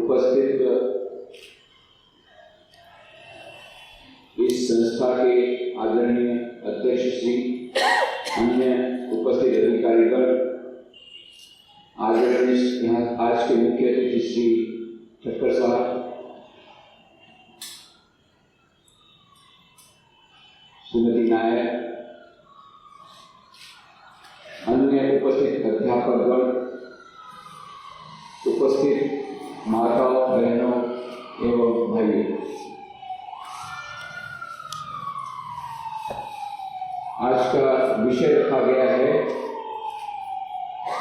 उपस्थित इस संस्था के आदरणीय अध्यक्ष श्री, अन्य उपस्थित अधिकारीगण, आदरणीय यहाँ आज के मुख्य अतिथि श्री ठक्कर साहब, श्रीमती नायक, अन्य उपस्थित अध्यापकगण, उपस्थित माताओं, बहनों एवं भाइयों, आज का विषय रखा गया है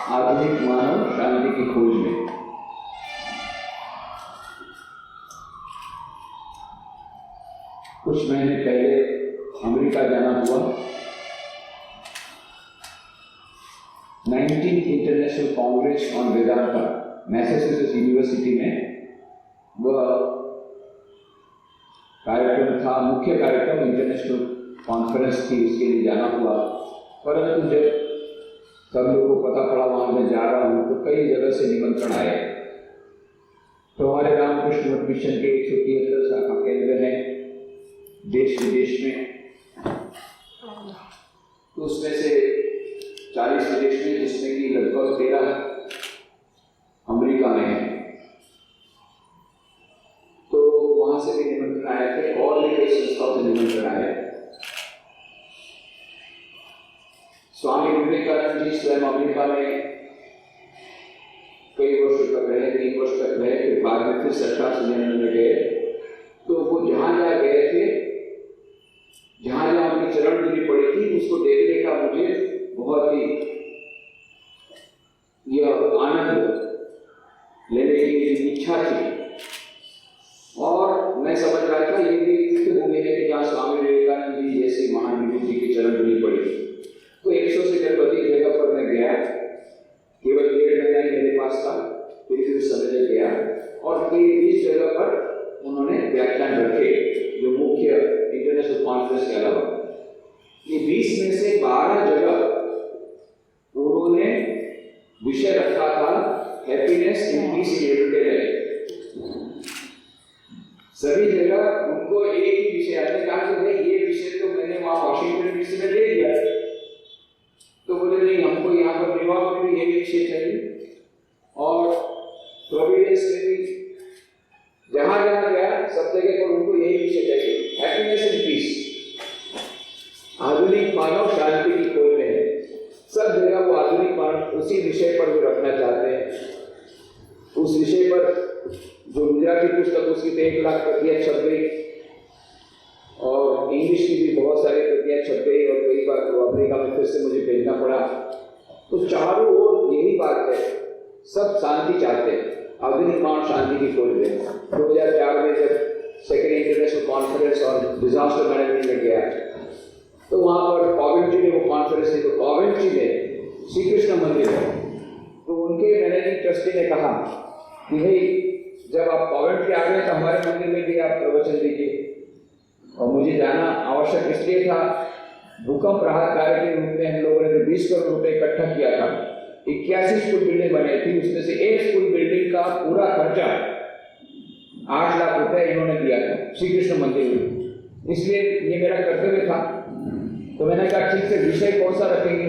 आधुनिक मानव शांति की खोज में। कुछ महीने पहले अमेरिका जाना हुआ। 19th international Congress on Vedanta Massachusetts university में वह कार्यक्रम था, मुख्य कार्यक्रम इंटरनेशनल कॉन्फ्रेंस थी, उसके लिए जाना हुआ। परंतु जब सब लोगों को पता पड़ा वहां मैं जा रहा हूं तो कई जगह से निमंत्रण आए। तो हमारे रामकृष्ण मठ मिशन के 173 शाखा केंद्र हैं देश विदेश में, तो उसमें से 40 विदेश में, जिसमें कि लगभग 13 अमेरिका में है। तो वहां से भी निमंत्रण आए थे और भी कई संस्थाओं से निमंत्रण आए। स्वामी विवेकानंद जी स्वयं अमेरिका में कई वर्षों तक रहे, 3 वर्ष तक रहे, फिर बाद में फिर 1799 में गए। तो वो जहां जहां गए थे, जहां जहां उनकी चरण धूलि पड़ी थी, उसको देखने का मुझे बहुत ही यह आनंद लेने की इच्छा थी। और मैं समझ रहा था ये भी तीर्थभूमि है कि जहाँ स्वामी विवेकानंद जी जैसे महान विभूति जी की चरण धूलि पड़ी। तो 100 से अधिक जगह पर मैं गया, केवल 1.5 महीना ही मेरे पास था, फिर समझ गया। और कई 20 जगह पर उन्होंने व्याख्यान रखे, जो मुख्य इंटरनेशनल कॉन्फ्रेंस के अलावा। ये 20 में से 12 जगह उन्होंने विषय रखा था happiness in peace in everyday life. सभी जगह उनको एक ही विषय आपने कहा कि भाई ये विषय तो मैंने वहां वाशिंगटन डीसी में दे दिया, तो बोले नहीं, हमको यहाँ पर न्यूयॉर्क में भी यही विषय चाहिए और प्रोविडेंस में भी, जहां जहां गया सब जगह पर उनको यही विषय चाहिए, हैप्पीनेस एंड पीस, आधुनिक मानव शांति की खोज में है। सब जगह वो आधुनिक मानव उसी विषय पर वो रखना चाहते हैं। उस विषय पर जो गुजराती पुस्तक उसकी तो 1 लाख प्रतियां छप गई और इंग्लिश की भी बहुत सारी प्रतियां छप गई और कई बार तो अमेरिका में फिर से मुझे भेजना पड़ा। तो चारों ओर यही बात है, सब शांति चाहते हैं, आधुनिक मानव शांति की खोज में। 2004 में जब सेकेंड इंटरनेशनल कॉन्फ्रेंस और डिजास्टर मैनेजमेंट में गया तो वहाँ पर कॉवेंट्री में वो कॉन्फ्रेंस थी। तो कॉवेंट्री में श्री कृष्ण मंदिर है, तो उनके मैनेजिंग ट्रस्टी ने कहा कि भाई जब आप कॉवेंट्री आ गए तो हमारे मंदिर में भी आप प्रवचन दीजिए। और मुझे जाना आवश्यक इसलिए था, भूकंप राहत कार्य के रूप में हम लोगों ने 20 करोड़ रुपए इकट्ठा किया था। 81 स्कूल बिल्डिंग बनाई थी, उसमें से एक स्कूल बिल्डिंग का पूरा खर्चा 8 लाख रुपए इन्होंने दिया था श्री कृष्ण मंदिर में। इसलिए ये मेरा कर्तव्य था। तो मैंने कहा ठीक से विषय कौन सा रखेंगे,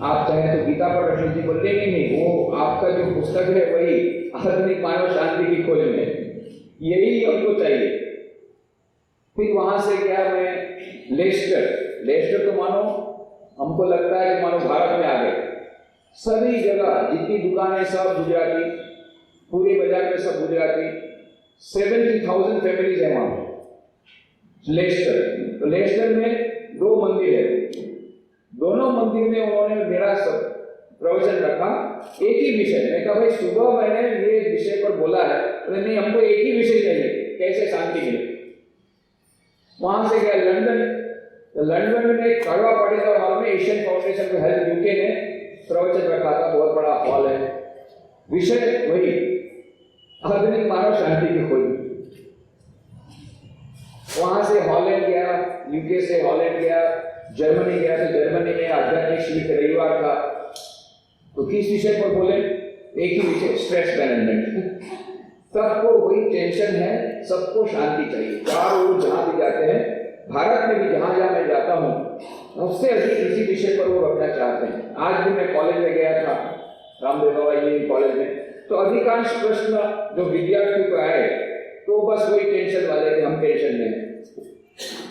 आप चाहे तो गीता पर रख लीजिए। बोलते नहीं, वो आपका जो पुस्तक है वही आधुनिक मानव शांति की खोज में, यही हमको चाहिए। फिर वहां से गया मैं लेस्टर तो मानो हमको लगता है कि मानो भारत में आ गए। सभी जगह जितनी दुकानें सब गुजराती, पूरे बाजार में सब गुजराती, 70,000 फैमिलीज है वहां लेस्टर। तो लेस्टर में 2 मंदिर है, दोनों मंदिर में उन्होंने मेरा सब प्रवचन रखा, एक ही विषय। मैं कहा भाई सुबह मैंने ये विषय पर बोला है, तो नहीं हमको एक ही विषय चाहिए, कैसे शांति मिले। वहां से गया लंदन, तो लंदन में एक कड़वा पटेल हॉल में Asian foundation for health UK ने प्रवचन रखा था, बहुत बड़ा हॉल है, विषय वही आधुनिक मानव शांति की खोज। वहां से हॉलैंड गया, यूके से हॉलैंड गया, जर्मनी गया, तो जर्मनी में आध्यात्मिक शिविर रविवार था। तो किस विषय पर बोले, एक ही विषय, स्ट्रेस मैनेजमेंट। सबको वही टेंशन है, सबको शांति चाहिए। चारों ओर जहां भी जाते हैं, भारत में भी जहां जहां मैं जाता हूँ, सबसे अधिक इसी विषय पर वो रखना चाहते हैं। आज भी मैं कॉलेज में गया था, रामदेव बाबा इंजीनियरिंग कॉलेज में, तो अधिकांश प्रश्न जो विद्यार्थी को आए तो बस वही टेंशन वाले कि हम टेंशन में हैं।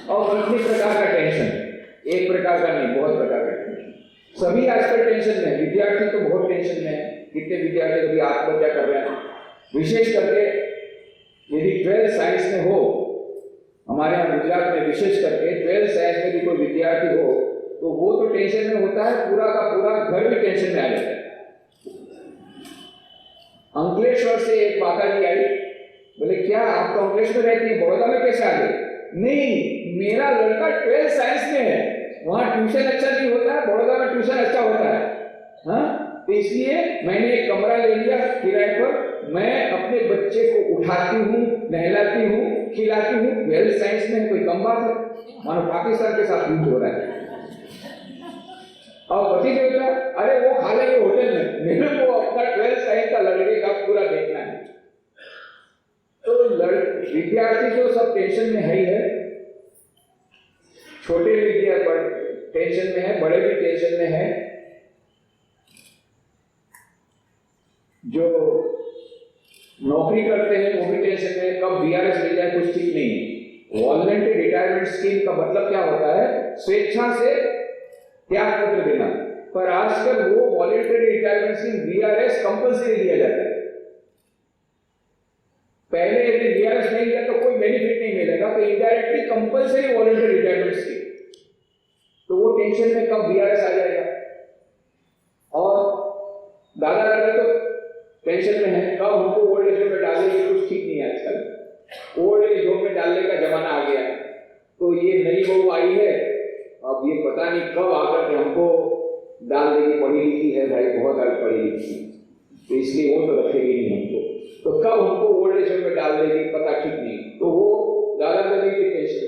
और कितने प्रकार का टेंशन, एक प्रकार का नहीं, बहुत प्रकार का टेंशन। सभी आजकल टेंशन में, विद्यार्थी तो बहुत टेंशन में है। कितने विद्यार्थी कभी आत्महत्या कर रहे हैं, विशेष करके यदि 12th साइंस में हो, हमारे यहाँ गुजरात में विशेष करके 12th साइंस में भी कोई विद्यार्थी हो तो वो तो टेंशन में होता है, पूरा का पूरा घर भी टेंशन में आ जाता है। अंकलेश्वर से एक माता जी आई, बोले क्या आप तो अंकलेश्वर रहती है, बड़ौदा में कैसे आ गए? नहीं, मेरा लड़का 12th साइंस में है, वहां ट्यूशन अच्छा नहीं होता है, बड़ौदा में ट्यूशन अच्छा होता है। हाँ, तो इसलिए मैंने एक कमरा ले लिया किराए पर, मैं अपने बच्चे को उठाती हूँ, नहलाती हूँ, खिलाती हूँ। 12th साइंस में कोई कम बात है? मानो पाकिस्तान के साथ युद्ध हो रहा है। और पति देवता, अरे वो खा लेंगे होटल में, मेरे को अपना 12th साइंस का लड़के का पूरा देखना है। तो विद्यार्थी तो सब टेंशन में है ही है, छोटे विद्यार्थी टेंशन में है, बड़े भी टेंशन में है। जो नौकरी करते हैं वो भी टेंशन में, कब वीआरएस मिल जाए कुछ ठीक नहीं है। वॉलंटरी रिटायरमेंट स्कीम का मतलब क्या होता है? स्वेच्छा से त्याग पत्र देना। पर आजकल वो voluntary retirement scheme VRS compulsory दिया जाता है। पहले यदि वीआरएस नहीं दिया तो कोई बेनिफिट नहीं मिलेगा, तो indirectly compulsory voluntary retirement scheme, तो वो टेंशन में कब वीआरएस आ जाएगा। और दादा दादा तो टेंशन में है, कब हमको ओल्ड एज में डालेंगे, कुछ ठीक नहीं है। आजकल ओल्ड एज होम में डालने का जमाना आ गया है। तो ये नई बहू आई है, अब ये पता नहीं कब आकर के हमको डाल देगी। पढ़ी लिखी है भाई, बहुत ज्यादा पढ़ी लिखी, तो इसलिए वो तो रखेगी नहीं हमको, तो कब हमको ओल्ड एज में डाल देगी पता ठीक नहीं। तो वो दादा दादी की टेंशन।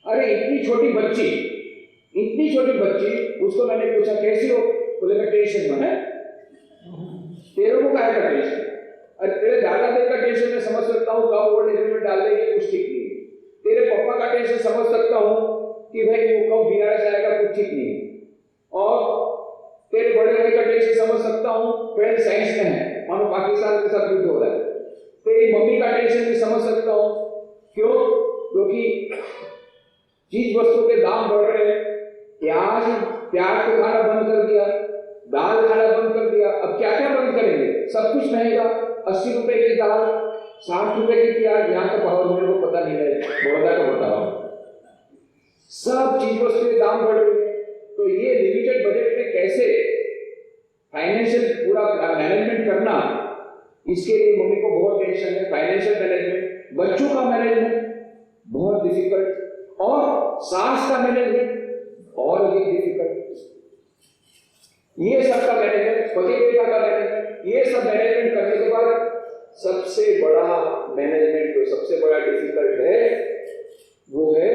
अरे इतनी छोटी बच्ची, उसको मैंने पूछा कैसी हो, बोले मैं टेंशन में है। तेरे को क्या का टेंशन? अरे तेरे दादा दादी का टेंशन मैं समझ सकता हूँ, कब ओल्ड एज में डाल देंगे कुछ ठीक नहीं। तेरे पापा का टेंशन समझ सकता हूँ कि भाई वो कब वीआरएस आएगा कुछ ठीक नहीं। और तेरे बड़े भाई का टेंशन समझ सकता हूँ, 12th साइंस में है, मानो पाकिस्तान के साथ युद्ध हो रहा है। तेरी मम्मी का टेंशन भी समझ सकता हूँ, क्यों? क्योंकि चीज वस्तु के दाम बढ़ रहे हैं। प्याज को खाना बंद कर दिया, दाल खाना बंद कर दिया, अब क्या क्या बंद करेंगे? सब कुछ महंगा। 80 रुपए की दाल, 60 रुपए की प्याज, यहाँ का भाव मेरे को पता नहीं है, बड़ौदा का बताओ। सब चीज वस्तु के दाम बढ़ रहे हैं। तो ये लिमिटेड बजट में कैसे फाइनेंशियल पूरा मैनेजमेंट करना, इसके लिए मम्मी को बहुत टेंशन है। फाइनेंशियल मैनेजमेंट, बच्चों का मैनेजमेंट बहुत डिफिकल्ट, और सास का मैनेजमेंट और भी डिफिकल्ट। ये सब का मैनेजमेंट, पति देवता का मैनेजमेंट, ये सब मैनेजमेंट करने के बाद सबसे बड़ा मैनेजमेंट, जो सबसे बड़ा डिफिकल्ट है, वो है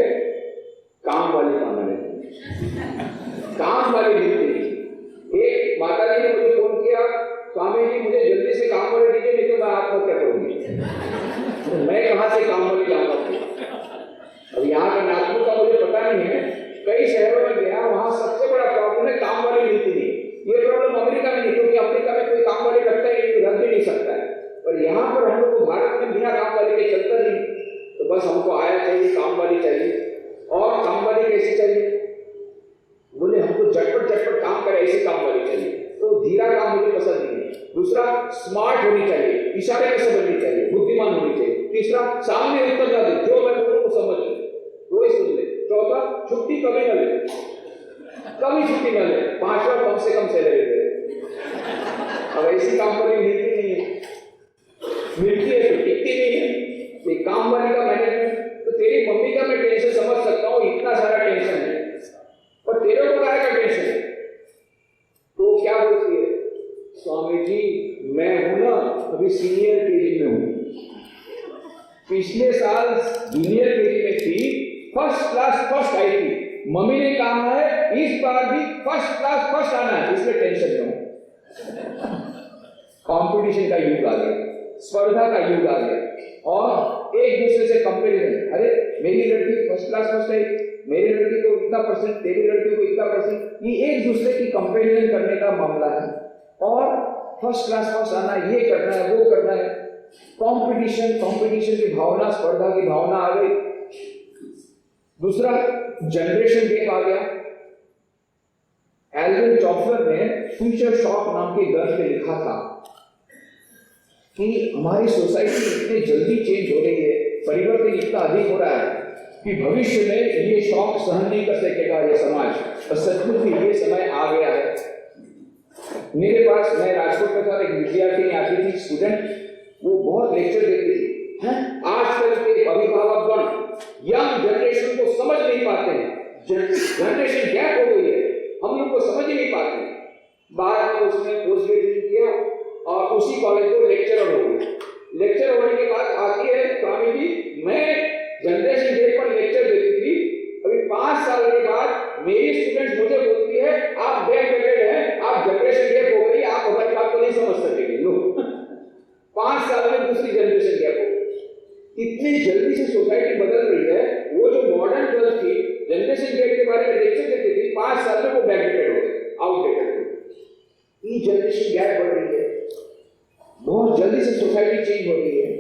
काम वाली का मैनेजमेंट। काम वाली नीति। एक माता जी ने मुझे फोन किया, स्वामी जी मुझे जल्दी से काम वाली दीजिए, नहीं तो मैं आत्महत्या करूंगी। तो मैं कहां से काम वाली लाऊंगा? अब यहाँ का नागपुर का मुझे पता नहीं है, कई शहरों में गया, वहां सबसे बड़ा प्रॉब्लम है काम वाली नीति नहीं। ये प्रॉब्लम अमेरिका में नहीं, क्योंकि अमेरिका में कोई काम वाली रखता ही नहीं, रख भी नहीं सकता है। पर यहाँ पर हम लोग को भारत में बिना काम वाली के चलता नहीं। तो बस हमको आया चाहिए, काम वाली चाहिए। और काम वाली कैसी चाहिए? बोले हमको झटपट काम करे ऐसी काम वाली चाहिए। तो धीरा काम मुझे पसंद नहीं है। दूसरा, स्मार्ट होनी चाहिए, इशारे कैसे बननी चाहिए, बुद्धिमान होनी चाहिए। तीसरा, सामने उत्तर ना दे, जो मैं बोलूं वो समझ ले, वो ही सुन ले। चौथा, छुट्टी कभी न ले, कभी छुट्टी न ले। पांचवा, कम से कम सैलरी दे। अब ऐसी काम वाली मिलती नहीं है, मिलती है तो टिकती नहीं है। ये काम वाली का मैनेजमेंट। तो तेरी मम्मी का मैं टेंशन समझ सकता हूँ, इतना सारा टेंशन है, और तेरे को क्या का टेंशन है? तो क्या बोलती है, स्वामी जी मैं हूं ना अभी सीनियर केजी में हूं, पिछले साल जूनियर केजी में थी, फर्स्ट क्लास फर्स्ट आई थी। मम्मी ने कहा है इस बार भी फर्स्ट क्लास फर्स्ट आना है, इसलिए टेंशन में हूं। कंपटीशन का युग आ गया। स्पर्धा का युग आ गया और एक दूसरे से कंपैरिजन, अरे मेरी लड़की फर्स्ट क्लास फर्स्ट है, मेरी लड़की को इतना परसेंट, तेरी लड़की को इतना परसेंट, ये एक दूसरे की कंपैरिजन करने का मामला है। और फर्स्ट क्लास फर्स्ट आना, ये करना है, वो करना है, कंपटीशन की भावना, स्पर्धा की भावना आ गई। दूसरा जनरेशन गैप आ गया। एल्विन टॉफलर ने फ्यूचर शॉक नाम के ग्रंथ में लिखा था कि हमारी सोसाइटी इतनी जल्दी चेंज हो रही है, परिवर्तन इतना अधिक हो रहा है कि भविष्य में ये शॉक सहन नहीं कर सकेगा ये समाज। और सचमुच ही ये समय आ गया है। मेरे पास, मैं राजकोट में था, एक विद्यार्थी आती थी, स्टूडेंट, वो बहुत लेक्चर देती थी। आजकल के अभिभावकगण यंग जनरेशन को समझ नहीं पाते हैं, जनरेशन गैप हो गई है, हम लोग को समझ ही नहीं पाते। बाद में उसने पोस्ट ग्रेजुएशन किया और उसी कॉलेज को लेक्चरर हो गया। लेक्चर होने के बाद आती है, स्वामी जी मैं जनरेशन गैप पर लेक्चर देती थी, अभी 5 साल के बाद मेरी स्टूडेंट मुझे बोलती है आप बैकडेटेड हैं, आप जनरेशन गैप हो गई, आप हमारी बात को नहीं समझ सकेंगे। लो 5 साल में दूसरी जनरेशन गैप हो गई। इतनी जल्दी से सोसाइटी बदल रही है। वो जो मॉडर्न गर्ल थी, जनरेशन गैप के बारे में लेक्चर देती थी, 5 साल में वो बैकडेटेड हो गई, आउटडेटेड हो गई। ये जनरेशन गैप बढ़ रही है, बहुत जल्दी से सोसाइटी चेंज हो रही है।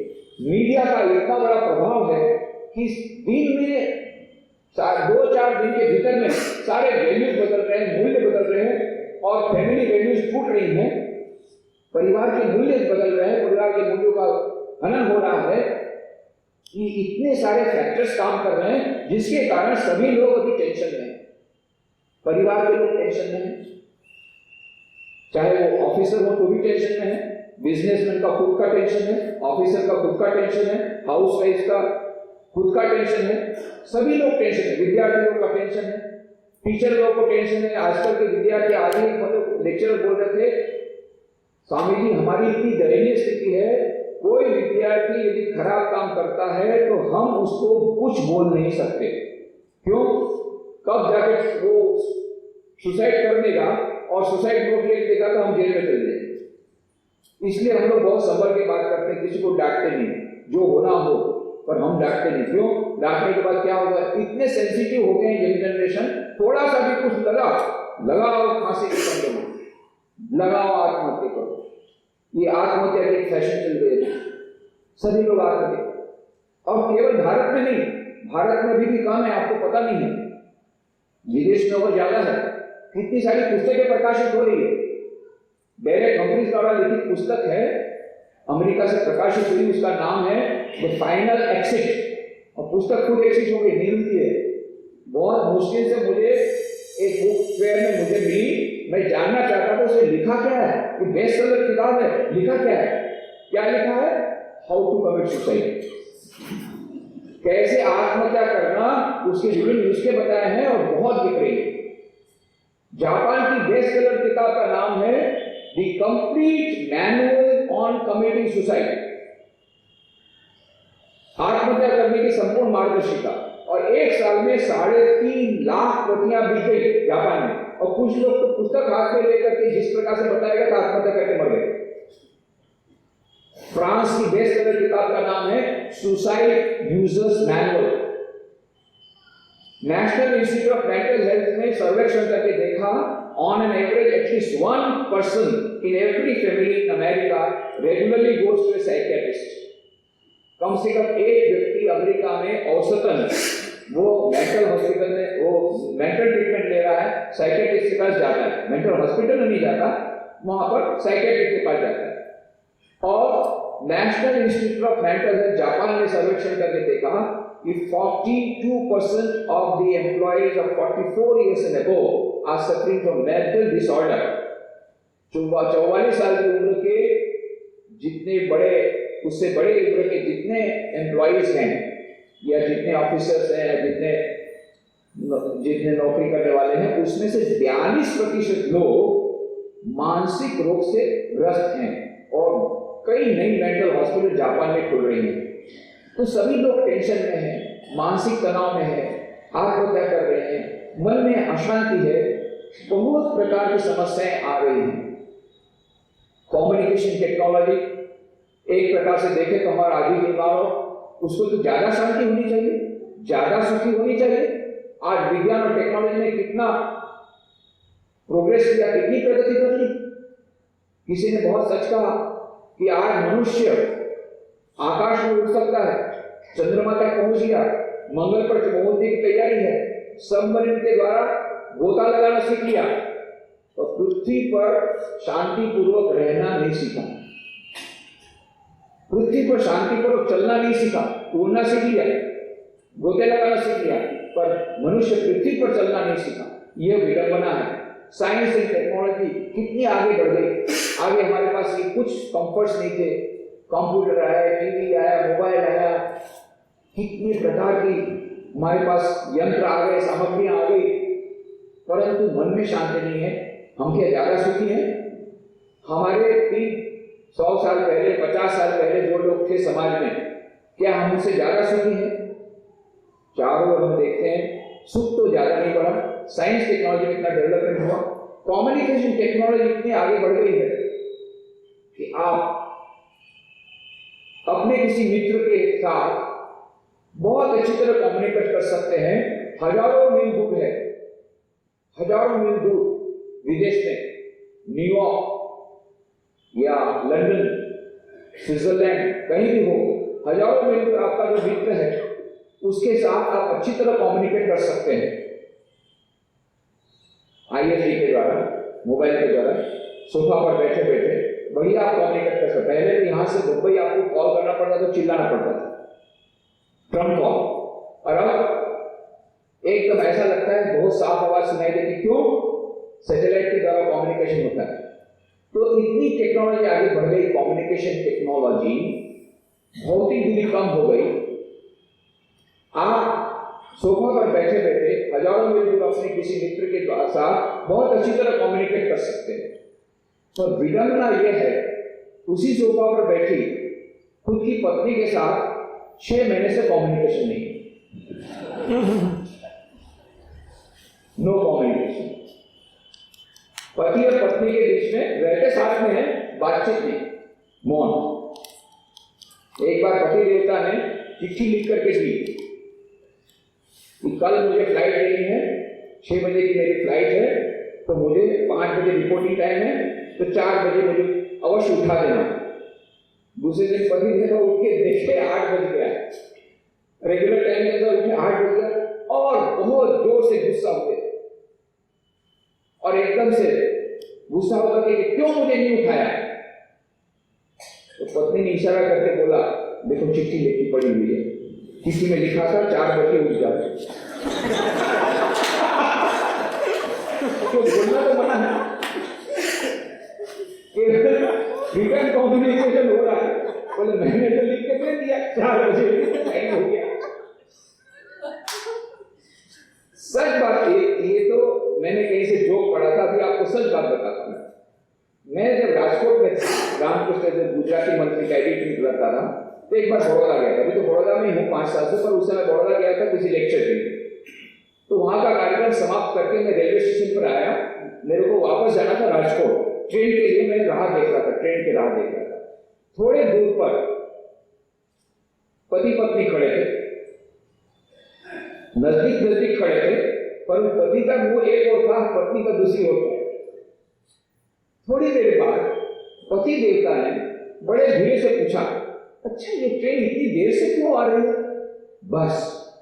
मीडिया का इतना बड़ा प्रभाव है कि दिन में 2-4 दिन के भीतर में सारे वैल्यूज बदल रहे हैं, मूल्य बदल रहे हैं और फैमिली वैल्यूज टूट रही हैं, परिवार के मूल्य बदल रहे हैं, परिवार के मूल्यों का हनन हो रहा है। कि इतने सारे फैक्टर्स काम कर रहे हैं जिसके कारण सभी लोग अभी टेंशन में हैं। परिवार के लोग टेंशन में हैं, चाहे वो ऑफिसर हो तो भी टेंशन में है, बिजनेसमैन का खुद का टेंशन है, ऑफिसर का खुद का टेंशन है, हाउस वाइफ का खुद का टेंशन है, सभी लोग टेंशन है, विद्यार्थियों का टेंशन है, टीचर लोगों को टेंशन है। आजकल के विद्यार्थी, आज ही मतलब लेक्चरर बोल रहे थे, स्वामी जी हमारी इतनी दयनीय स्थिति है, कोई विद्यार्थी यदि खराब काम करता है तो हम उसको कुछ बोल नहीं सकते। क्यों? कब जाके वो सुसाइड कर देगा और सुसाइड नोट लिख देगा तो हम जेल में चले जाएंगे। इसलिए हम लोग बहुत संभल के बात करते हैं, किसी को डांटते नहीं, जो होना हो, पर हम डांटते नहीं। क्यों? डांटने के बाद क्या होगा? इतने सेंसिटिव हो गए यंग जनरेशन, थोड़ा सा भी कुछ लगाओ फांसी के फंदे में, लगाओ आत्महत्या करो। ये आत्महत्या की फैशन चल गई है, सभी लोग आत्महत्या। और केवल भारत में नहीं, भारत में भी कम है, आपको पता नहीं है, विदेश में और ज्यादा है। कितनी सारी पुस्तकें प्रकाशित हो रही है। डेरेक हम्फ्रीज द्वारा लिखित पुस्तक है, अमेरिका से प्रकाशित हुई, उसका नाम है द फाइनल एक्सिट। और पुस्तक खुद एक्सिट हो गई, नहीं मिलती है, बहुत मुश्किल से मुझे एक बुक फेयर में मुझे मिली। मैं जानना चाहता था उसे लिखा क्या है, ये बेस्ट सेलर किताब है, लिखा क्या है? क्या लिखा है? हाउ टू कमिट सुसाइड, कैसे आत्महत्या करना, उसके विभिन्न नुस्खे बताए हैं और बहुत बिक रही है। जापान की बेस्ट सेलर किताब का नाम है the complete manual on committing suicide, आत्महत्या करने की संपूर्ण मार्गदर्शिका। और 1 साल में 3.5 लाख प्रतियां बिक गई जापान में। और कुछ लोग तो पुस्तक हाथ में लेकर के जिस प्रकार से बताया गया था, आत्महत्या करके मर गए। फ्रांस की बेस्ट सेलर किताब का नाम है suicide users manual. National institute of mental Health ने सर्वेक्षण करके देखा, on an average at least 1 person in every family in America regularly goes to a psychiatrist. कम से कम एक व्यक्ति अमेरिका में औसतन वो मेंटल हॉस्पिटल में वो मेंटल ट्रीटमेंट ले रहा है, साइकियाट्रिस्ट के पास जाता है, मेंटल हॉस्पिटल में नहीं जाता, वहां पर साइकियाट्रिस्ट के पास जाता है। और national institute of mental health Japan ने सर्वेक्षण करके देखा कि 42% of the employees of 44 years and above are suffering from mental disorder. 44 साल की उम्र के जितने बड़े, उससे बड़े उम्र के जितने एम्प्लॉइज हैं या जितने ऑफिसर्स हैं या जितने नौकरी करने वाले हैं, उसमें से 42% लोग मानसिक रोग से ग्रस्त हैं। और कई नई मेंटल हॉस्पिटल जापान में खुल रही हैं। तो सभी लोग टेंशन में हैं, मानसिक तनाव में हैं, आत्महत्या कर रहे हैं, मन में अशांति है, बहुत प्रकार की समस्याएं आ रही हैं। कम्युनिकेशन टेक्नोलॉजी, एक प्रकार से देखें तो हमारा आदि निर्माण, उसको तो ज्यादा शांति होनी चाहिए, ज्यादा सुखी होनी चाहिए। आज विज्ञान और टेक्नोलॉजी ने कितना प्रोग्रेस किया, कितनी प्रगति कर ली। किसी ने बहुत सच कहा कि आज मनुष्य आकाश में उड़ सकता है, चंद्रमा तक पहुंच गया, मंगल पर पहुंचने की तैयारी है, सबमरीन के द्वारा गोता लगाना सीख लिया, तो पृथ्वी पर शांतिपूर्वक रहना नहीं सीखा, पृथ्वी पर शांतिपूर्वक चलना नहीं सीखा। उड़ना सीख लिया, गोते लगाना सीख लिया, पर मनुष्य पृथ्वी पर चलना नहीं सीखा। यह विडंबना है। साइंस एंड टेक्नोलॉजी कितनी आगे बढ़ गई। आगे हमारे पास ये कुछ कंफर्ट्स नहीं थे, कंप्यूटर आया, टीवी आया, मोबाइल आया, कितनी प्रकार की हमारे पास यंत्र आ गए, सामग्रियां आ गई, परंतु मन में शांति नहीं है। हम क्या ज्यादा सुखी हैं? हमारे 100 साल पहले, 50 साल पहले जो लोग थे समाज में, क्या हम उनसे ज्यादा सुखी हैं? चारों ओर हम देखते हैं सुख तो ज्यादा नहीं बढ़ा। साइंस टेक्नोलॉजी में इतना डेवलपमेंट हुआ, कम्युनिकेशन टेक्नोलॉजी इतनी आगे बढ़ गई है कि आप अपने किसी मित्र के साथ बहुत अच्छी तरह कम्युनिकेट कर सकते हैं। हजारों मील दूर है, हजारों मील दूर विदेश में, न्यूयॉर्क या लंदन, स्विट्जरलैंड, कहीं भी हो, हजारों मील दूर आपका जो मित्र है उसके साथ आप अच्छी तरह कम्युनिकेट कर सकते हैं ISD के द्वारा, मोबाइल के द्वारा, सोफा पर बैठे बैठे बढ़िया आप कम्युनिकेट कर सकते हैं। पहले तो यहां से मुंबई आपको कॉल करना पड़ता था, चिल्लाना पड़ता था, ट्रम्प कॉल, और अब एकदम ऐसा लगता है बहुत साफ आवाज सुनाई देती। क्यों? सैटेलाइट के द्वारा कम्युनिकेशन होता है। तो इतनी टेक्नोलॉजी आगे बढ़ गई, कम्युनिकेशन टेक्नोलॉजी, भौतिक दूरी कम हो गई। आप सोफा पर बैठे बैठे हजारों मील दूर अपने किसी मित्र के साथ बहुत अच्छी तरह कम्युनिकेट कर सकते हैं। पर विडंबना यह है, उसी सोफा पर बैठी खुद की पत्नी के साथ 6 महीने से कम्युनिकेशन नहीं, नो कम्युनिकेशन। पति और पत्नी के बीच में रहते साथ में है, बातचीत नहीं, मौन। एक बार पति देवता ने चिट्ठी लिख करके दी कि कल मुझे फ्लाइट लेनी है, 6 बजे की मेरी फ्लाइट है, तो मुझे 5 बजे रिपोर्टिंग टाइम है, तो 4 बजे मुझे अवश्य उठा देना। दूसरे दिन पति देवता उठ के देखे 8 बज गया, रेगुलर टाइम के अंदर उठे 8 बज गया, और बहुत जोर से गुस्सा हुए, और एकदम से गुस्सा होकर के क्यों मुझे नहीं उठाया? तो पत्नी ने इशारा करके बोला, देखो चिट्ठी लिखी पड़ी हुई है, चिट्ठी में लिखा था 4 बजे उठ जाओ। तो बोलना तो मना है, रिटर्न कम्युनिकेशन हो रहा है, बोले मैंने तो लिख के दे दिया 4 बजे टाइम हो गया। सच बात ये तो मैंने कहीं से जोक पढ़ा था, अभी आपको सच बात बताता हूं। मैं जब राजकोट में रामकृष्ण जब गुजराती मंत्री का एडिटिंग करता था, तो एक बार बड़ौदा गया था। अभी तो बड़ौदा में हूँ 5 साल से, पर उस समय बड़ौदा गया था किसी लेक्चर के लिए। तो वहां का कार्यक्रम समाप्त करके मैं रेलवे स्टेशन पर आया, मेरे को वापस जाना था राजकोट। ट्रेन के लिए मैं राह देख रहा था, ट्रेन की राह देख रहा था। थोड़े दूर पर पति पत्नी खड़े थे, नजदीक नजदीक खड़े थे, पर पति का मुंह एक ओर था, पत्नी का दूसरी ओर था। थोड़ी देर बाद पति देवता ने बड़े धीरे से पूछा, अच्छा ये ट्रेन इतनी देर से क्यों आ रही है? बस,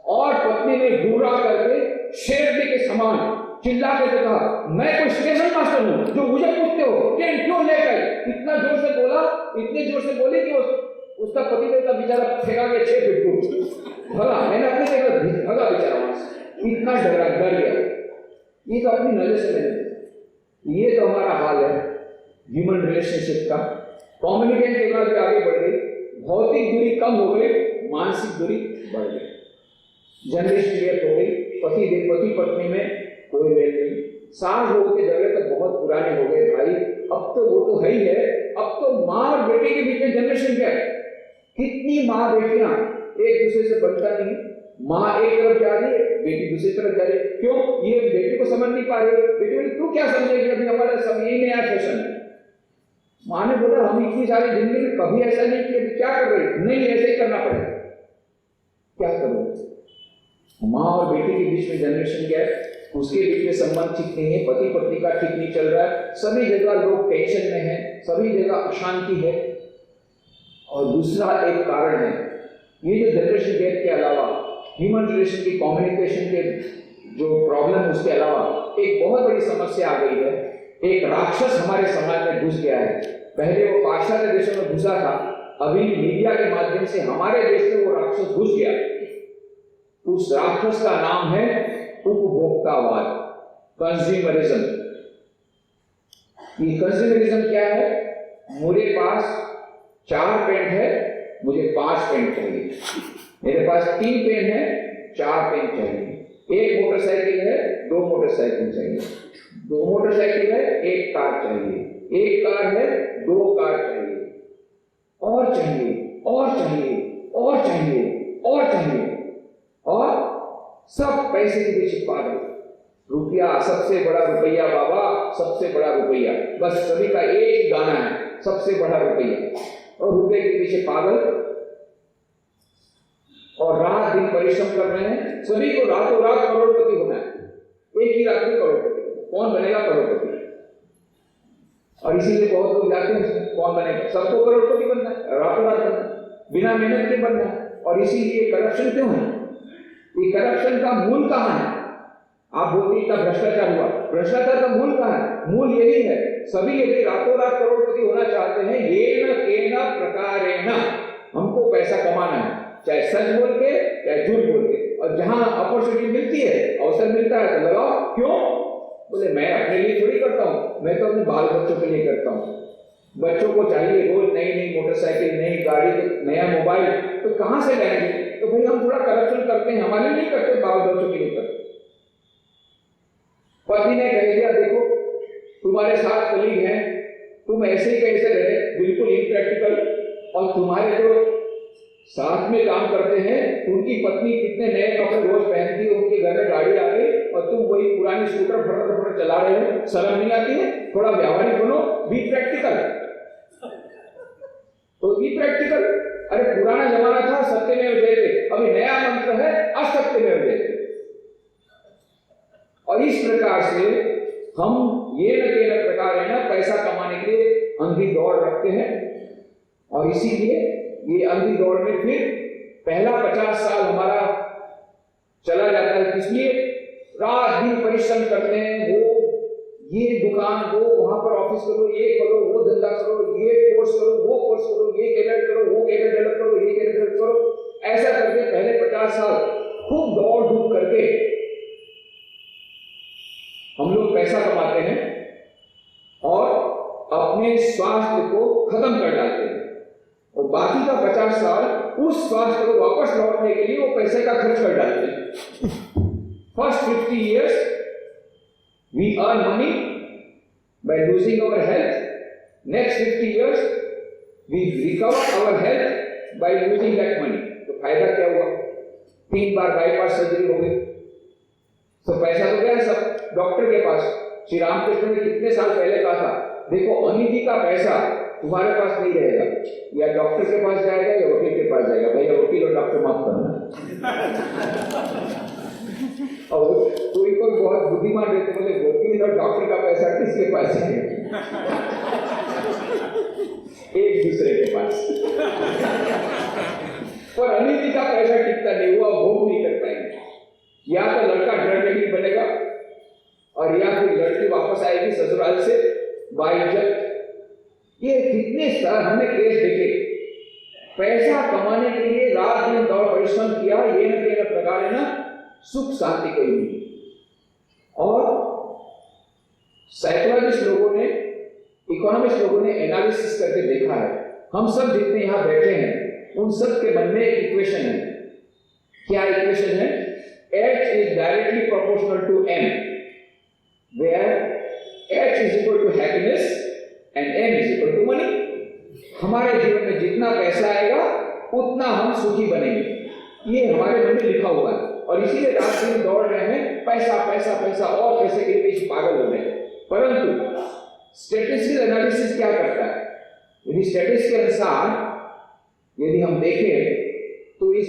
और पत्नी ने घूरा करके शेरनी के समान चिल्ला के कहा, मैं कोई स्टेशन मास्टर हूं जो मुझे पूछते हो ट्रेन क्यों लेट आई? इतना जोर से बोला, इतने जोर से बोली कि उसका पति देवता बेचारा फेंका के 6 फीट दूर भगा। मैंने अपनी जगह भगा बेचारा वहां से, इतना डर गया। ये तो अपनी नजर से मैंने, ये तो हमारा हाल है ह्यूमन रिलेशनशिप का। कम्युनिकेशन टेक्नोलॉजी आगे बढ़ गई, भौतिक दूरी कम हो गई, मानसिक दूरी बढ़ गई, जनरेशन क्लियर हो गई, पति पत्नी में कोई मेल नहीं। सास बहू के झगड़े तो बहुत पुराने हो गए भाई, अब तो वो तो है ही है। अब तो माँ और बेटे के बीच में जनरेशन क्या है, कितनी माँ बेटियां एक दूसरे से बनता नहीं। माँ एक तरफ जा रही है, बेटी दूसरी तरफ जा रही है। क्यों? ये बेटी को समझ नहीं पा रही है। बेटी बोली तू क्या समझेगी, अभी हमारा सब यही नया फैशन है। माँ ने बोला हम इतनी सारी जिंदगी में कभी ऐसा नहीं किया, क्या कर रहे? नहीं, ऐसे ही करना पड़ेगा। क्या करो? माँ और बेटे के बीच में जनरेशन गैप, उसके बीच में संबंध ठीक नहीं है, पति पत्नी का ठीक नहीं चल रहा है, सभी जगह लोग टेंशन में हैं, सभी जगह अशांति है। और दूसरा एक कारण है, ये जो जनरेशन गैप के अलावा ह्यूमन रिलेशन की कम्युनिकेशन के जो प्रॉब्लम, उसके अलावा एक बहुत बड़ी समस्या आ गई है। एक राक्षस हमारे समाज में घुस गया है। पहले वो पाश्चात्य देशों में घुसा था, अभी मीडिया के माध्यम से हमारे देश में वो राक्षस घुस गया। उस राक्षस का नाम है उपभोक्तावाद, कंज्यूमरिज्म। ये कंज्यूमरिज्म क्या है? मेरे पास 4 पेन है, मुझे 5 पेन चाहिए। मेरे पास 3 पेन है, 4 पेन चाहिए। एक मोटरसाइकिल है, 2 मोटरसाइकिल चाहिए। 2 मोटरसाइकिल है, 1 कार चाहिए। 1 कार है, 2 कार चाहिए। और चाहिए, और चाहिए, और चाहिए, और चाहिए। और सब पैसे के पीछे पागल। रुपया, सबसे बड़ा रुपया बाबा, सबसे बड़ा रुपया। बस सभी का एक गाना है, सबसे बड़ा रुपया। और रुपये के पीछे पागल, और रात दिन परिश्रम कर रहे हैं। सभी को रातों रात करोड़पति होना है, एक ही रात में करोड़पति। कौन बनेगा करोड़पति? और इसीलिए बहुत लोग जाते हैं, कौन बनेगा? सबको करोड़पति बनना है, रातों रात बनना है, बिना मेहनत के बनना है। और इसीलिए करप्शन क्यों है? ये करप्शन का मूल कहां है? आप बोलते इतना भ्रष्टाचार हुआ, भ्रष्टाचार का मूल कहां है? मूल यही है, सभी यदि रातों रात करोड़पति होना चाहते हैं, ये न के न प्रकारेण, हमको पैसा कमाना है, चाहे सच बोल के चाहे झूठ बोल के। और जहां अपॉर्चुनिटी मिलती है, अवसर मिलता है तो लगाओ। क्यों? बोले मैं अपने लिए थोड़ी करता हूं, मैं तो अपने बाल बच्चों के लिए करता हूं। बच्चों को चाहिए रोज नई नई मोटरसाइकिल, नई गाड़ी, नया मोबाइल, तो कहां से लाएंगे? तो भाई हम थोड़ा करप्शन करते हैं, हमारे लिए नहीं करते, बाल बच्चों के लिए करते। पति ने कह दिया देखो तुम्हारे साथ कलीग हैं, तुम ऐसे ही कैसे रहे, बिल्कुल इम्प्रैक्टिकल। और तुम्हारे जो साथ में काम करते हैं उनकी पत्नी कितने नए कपड़े रोज पहनती है, उनके घर में गाड़ी आ गई और तुम वही पुरानी स्कूटर फटाफट चला रहे हो, शर्म नहीं आती है? थोड़ा व्यावहारिक बनो, बी प्रैक्टिकल। तो बी प्रैक्टिकल। अरे पुराना जमाना था सत्यमेव जयते, अभी नया मंत्र है असत्यमेव जयते। और इस प्रकार से हम ये न के न प्रकार है ना, पैसा कमाने के लिए अंधी दौड़ रखते हैं। और इसीलिए ये अंधी दौड़ में फिर पहला 50 साल हमारा चला जाता है। इसलिए रात दिन परिश्रम करते हैं, वो ये दुकान, वो वहां पर ऑफिस करो, ये करो, वो धंधा करो, ये कोर्स करो, वो कोर्स करो, ये कैरियर करो, वो कैरियर डेवलप करो, ये कैरियर डेवलप करो। ऐसा करके पहले 50 साल खूब दौड़ धूप करके हम लोग पैसा कमाते हैं और अपने स्वास्थ्य को खत्म कर डालते हैं। और बाकी का 50 साल उस स्वास्थ्य को वापस लौटने के लिए वो पैसे का खर्च कर डालते हैं। First 50 years we earn money by losing our health. Next 50 years we recover our health by losing that money. तो फायदा क्या हुआ? 3 बार बाईपास सर्जरी हो गई, तो पैसा तो गया सब डॉक्टर के पास। श्री रामकृष्ण ने कितने साल पहले कहा था, देखो अनिधि का पैसा तुम्हारे पास नहीं रहेगा, या डॉक्टर के पास जाएगा या वकील के पास जाएगा। भैया वकील और डॉक्टर माफ करना। और कोई बहुत बुद्धिमान रहते, बोले वकील और डॉक्टर का पैसा किसके पास जाएगा? एक दूसरे के पास। पर अनिधि का पैसा टिकता नहीं हुआ, भोग नहीं कर पाएंगे। या तो लड़का ड्रग एडिक्ट बनेगा और या फिर लड़की वापस आएगी ससुराल से बाइज्जत। ये कितने साल हमने केस देखे, पैसा कमाने के लिए रात दिन दौड़ परिश्रम किया, ये न के प्रकार है ना, सुख शांति कोई नहीं। और साइकोलॉजिस्ट लोगों ने, इकोनॉमिस्ट लोगों ने एनालिसिस करके देखा है, हम सब जितने यहां बैठे हैं उन सब के मन में एक इक्वेशन है। क्या इक्वेशन है? H is directly proportional to M, where H is equal to happiness and M is equal to money. हमारे जीवन में जितना पैसा आएगा उतना हम सुखी बनेंगे, ये हमारे मन में लिखा हुआ है। और इसीलिए रात दिन दौड़ रहे हैं, पैसा पैसा पैसा और पैसे के पीछे पागल हो रहे हैं। परंतु स्टैटिस्टिकल एनालिसिस क्या करता है? स्टैटिस्टिक्स के अनुसार यदि हम देखें तो इस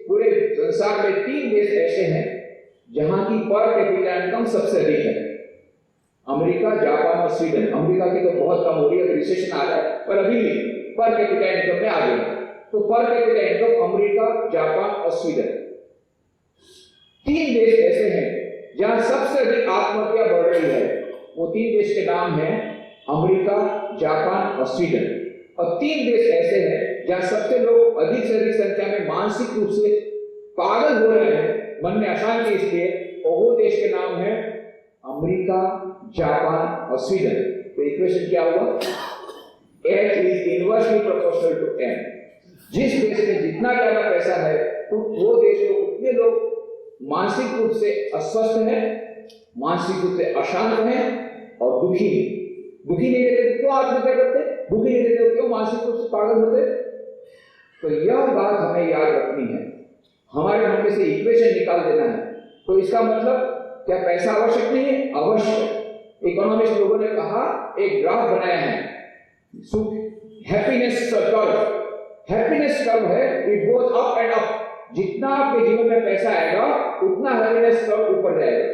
पूरे संसार में 3 देश ऐसे हैं जहां की पर कैपिटा इनकम सबसे अधिक है। अमेरिका, जापान और स्वीडन। अमेरिका की तो बहुत कम हो रही है, रिसेशन आ रहा है, पर अभी भी पर कैपिटा इनकम में आगे है। तो per capita income America, Japan और स्वीडन, 3 देश ऐसे हैं जहां सबसे अधिक आत्महत्या बढ़ रही है। वो 3 देश के नाम हैं अमेरिका, जापान और स्वीडन। और 3 देश ऐसे हैं जहां सबसे लोग अधिक से अधिक संख्या में मानसिक रूप से पागल हो रहे हैं, मन में अशांति इसलिए, और वो देश के नाम है अमेरिका, जापान और स्वीडन। तो इक्वेशन क्या हुआ? H is inversely proportional to M। जिस देश में जितना ज्यादा पैसा है तो वो देश में उतने लोग मानसिक रूप से अस्वस्थ हैं, मानसिक रूप से अशांत हैं और दुखी नहीं रहते। क्यों आत्महत्या करते? दुखी नहीं रहते, क्यों मानसिक रूप से पागल होते? तो यह बात हमें याद रखनी है, हमारे मन में से इक्वेशन निकाल देना है। तो इसका मतलब क्या पैसा आवश्यक नहीं है? अवश्य। इकोनॉमिस्ट लोगों ने कहा, एक ग्राफ बनाया है, हैप्पीनेस कर्व। हैप्पीनेस कर्व है, it goes up and up. जितना आपके जीवन में पैसा आएगा उतना हैप्पीनेस कर्व ऊपर जाएगा।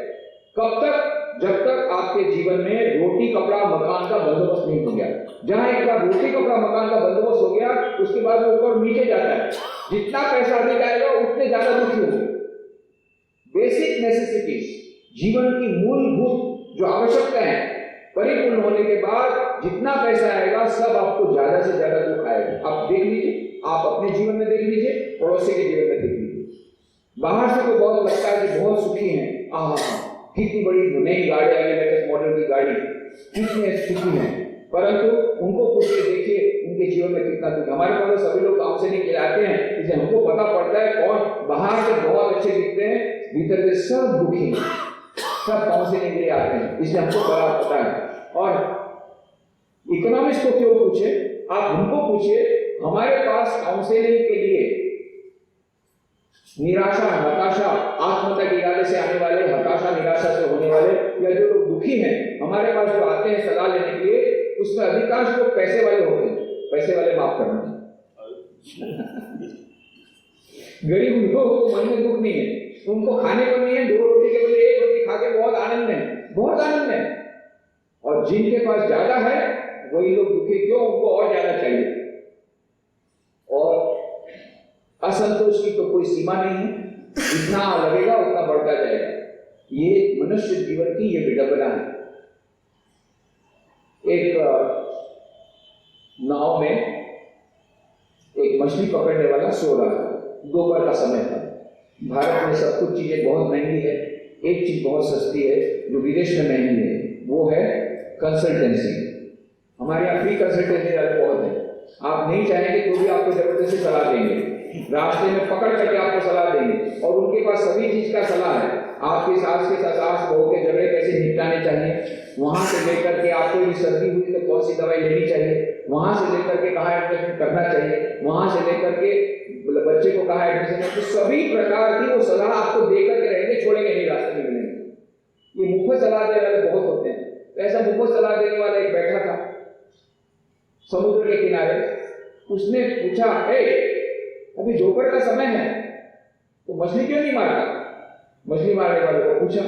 कब तक? जब तक आपके जीवन में रोटी, कपड़ा, मकान का बंदोबस्त नहीं हो गया। जहां एक बार रोटी, कपड़ा, मकान का बंदोबस्त हो गया, उसके बाद वो ऊपर नीचे जाता है। जितना पैसा अधिक आएगा उतने ज्यादा दुखी होंगे। बेसिक नेसेसिटीज, जीवन की मूलभूत जो आवश्यकता है, परिपूर्ण होने के बाद जितना पैसा आएगा सब आपको ज्यादा से ज्यादा दुख आएगा। आप देख लीजिए, आप अपने जीवन में देख लीजिए, पड़ोसी के जीवन में देख लीजिए। बाहर से तो बहुत लगता है कि बहुत सुखी हैं, कितनी बड़ी नई गाड़ी आई है, लेटेस्ट मॉडल की गाड़ी, कितने सुखी हैं, परंतु उनको पूछ के देखिए उनके जीवन में कितना दुख। हमारे पास सभी लोग काउंसलिंग के आते हैं, इसलिए हमको पता पड़ता है कौन बाहर से बहुत अच्छे दिखते हैं, भीतर से सब दुखी हैं, सब काउंसलिंग के लिए आते हैं, इसलिए हमको बड़ा पता है। और इकोनॉमिस्ट को क्यों पूछे? आप उनको पूछिए, हमारे पास काउंसलिंग के लिए निराशा, हताशा, आत्महत्या के इरादे से आने वाले, हताशा निराशा से होने वाले, या जो लोग दुखी हैं, हमारे पास जो आते हैं सलाह लेने के लिए, उसमें अधिकांश लोग पैसे वाले होते हैं। पैसे वाले माफ करना, गरीब लोगों को मन में दुख नहीं है, उनको खाने को नहीं है, 2 रोटी के बदले 1 रोटी खा के बहुत आनंद है, बहुत आनंद है। और जिनके पास ज्यादा है वही लोग दुखी क्यों? उनको और ज्यादा चाहिए। और असंतोष की तो कोई सीमा नहीं है, जितना लगेगा उतना बढ़ता जाएगा। ये मनुष्य जीवन की ये विडंबना है। एक नाव में एक मछली पकड़ने वाला सो रहा था, दोपहर का समय था। भारत में सब कुछ चीजें बहुत महंगी है, एक चीज बहुत सस्ती है जो विदेश में महंगी है, वो है कंसल्टेंसी। हमारे यहाँ फ्री कंसल्टेंसी वाले बहुत है, आप नहीं चाहेंगे तो भी आपको जबरदस्ती सलाह देंगे, रास्ते में पकड़ करके आपको सलाह देंगे, और उनके पास सभी चीज का सलाह है। आपकी सास के साथ सास बहू के झगड़े कैसे निपटाने चाहिए, वहां से लेकर के आपको भी सर्दी हुई तो कौन सी दवाई लेनी चाहिए, वहां से लेकर के कहाँ एडमिशन करना चाहिए, वहां से लेकर के बच्चे को कहाँ एडमिशन, तो सभी प्रकार की वो सलाह आपको देकर के रहेंगे, छोड़ेंगे नहीं, रास्ते में मिलेंगे। ये मुफ्त सलाह देने वाले बहुत होते हैं। ऐसा मुफ्त सलाह देने वाला एक बैठा था समुद्र के किनारे, उसने पूछा, अभी दोपहर का समय है तो मछली क्यों नहीं मारता? मछली मारने वाले को पूछा,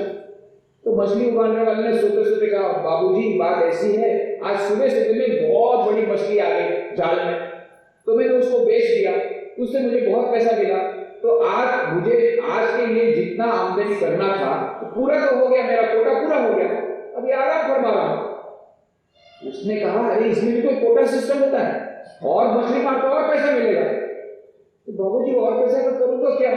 तो मछली उगाने वाले ने सोते सोते कहा, बाबूजी बात ऐसी है, आज सुबह सुबह में बहुत बड़ी मछली आ गई जाल में, तो मैंने उसको बेच दिया, उससे मुझे बहुत पैसा मिला, तो आज मुझे आज के लिए जितना आमदनी करना था तो पूरा तो हो गया, मेरा कोटा पूरा हो गया, अभी आराम फरमा रहा हूं। उसने कहा, अरे इसमें भी कोई कोटा सिस्टम होता है, और मछली मारता और पैसा मिलेगा। तो बाबूजी और पैसा का करूंगा क्या?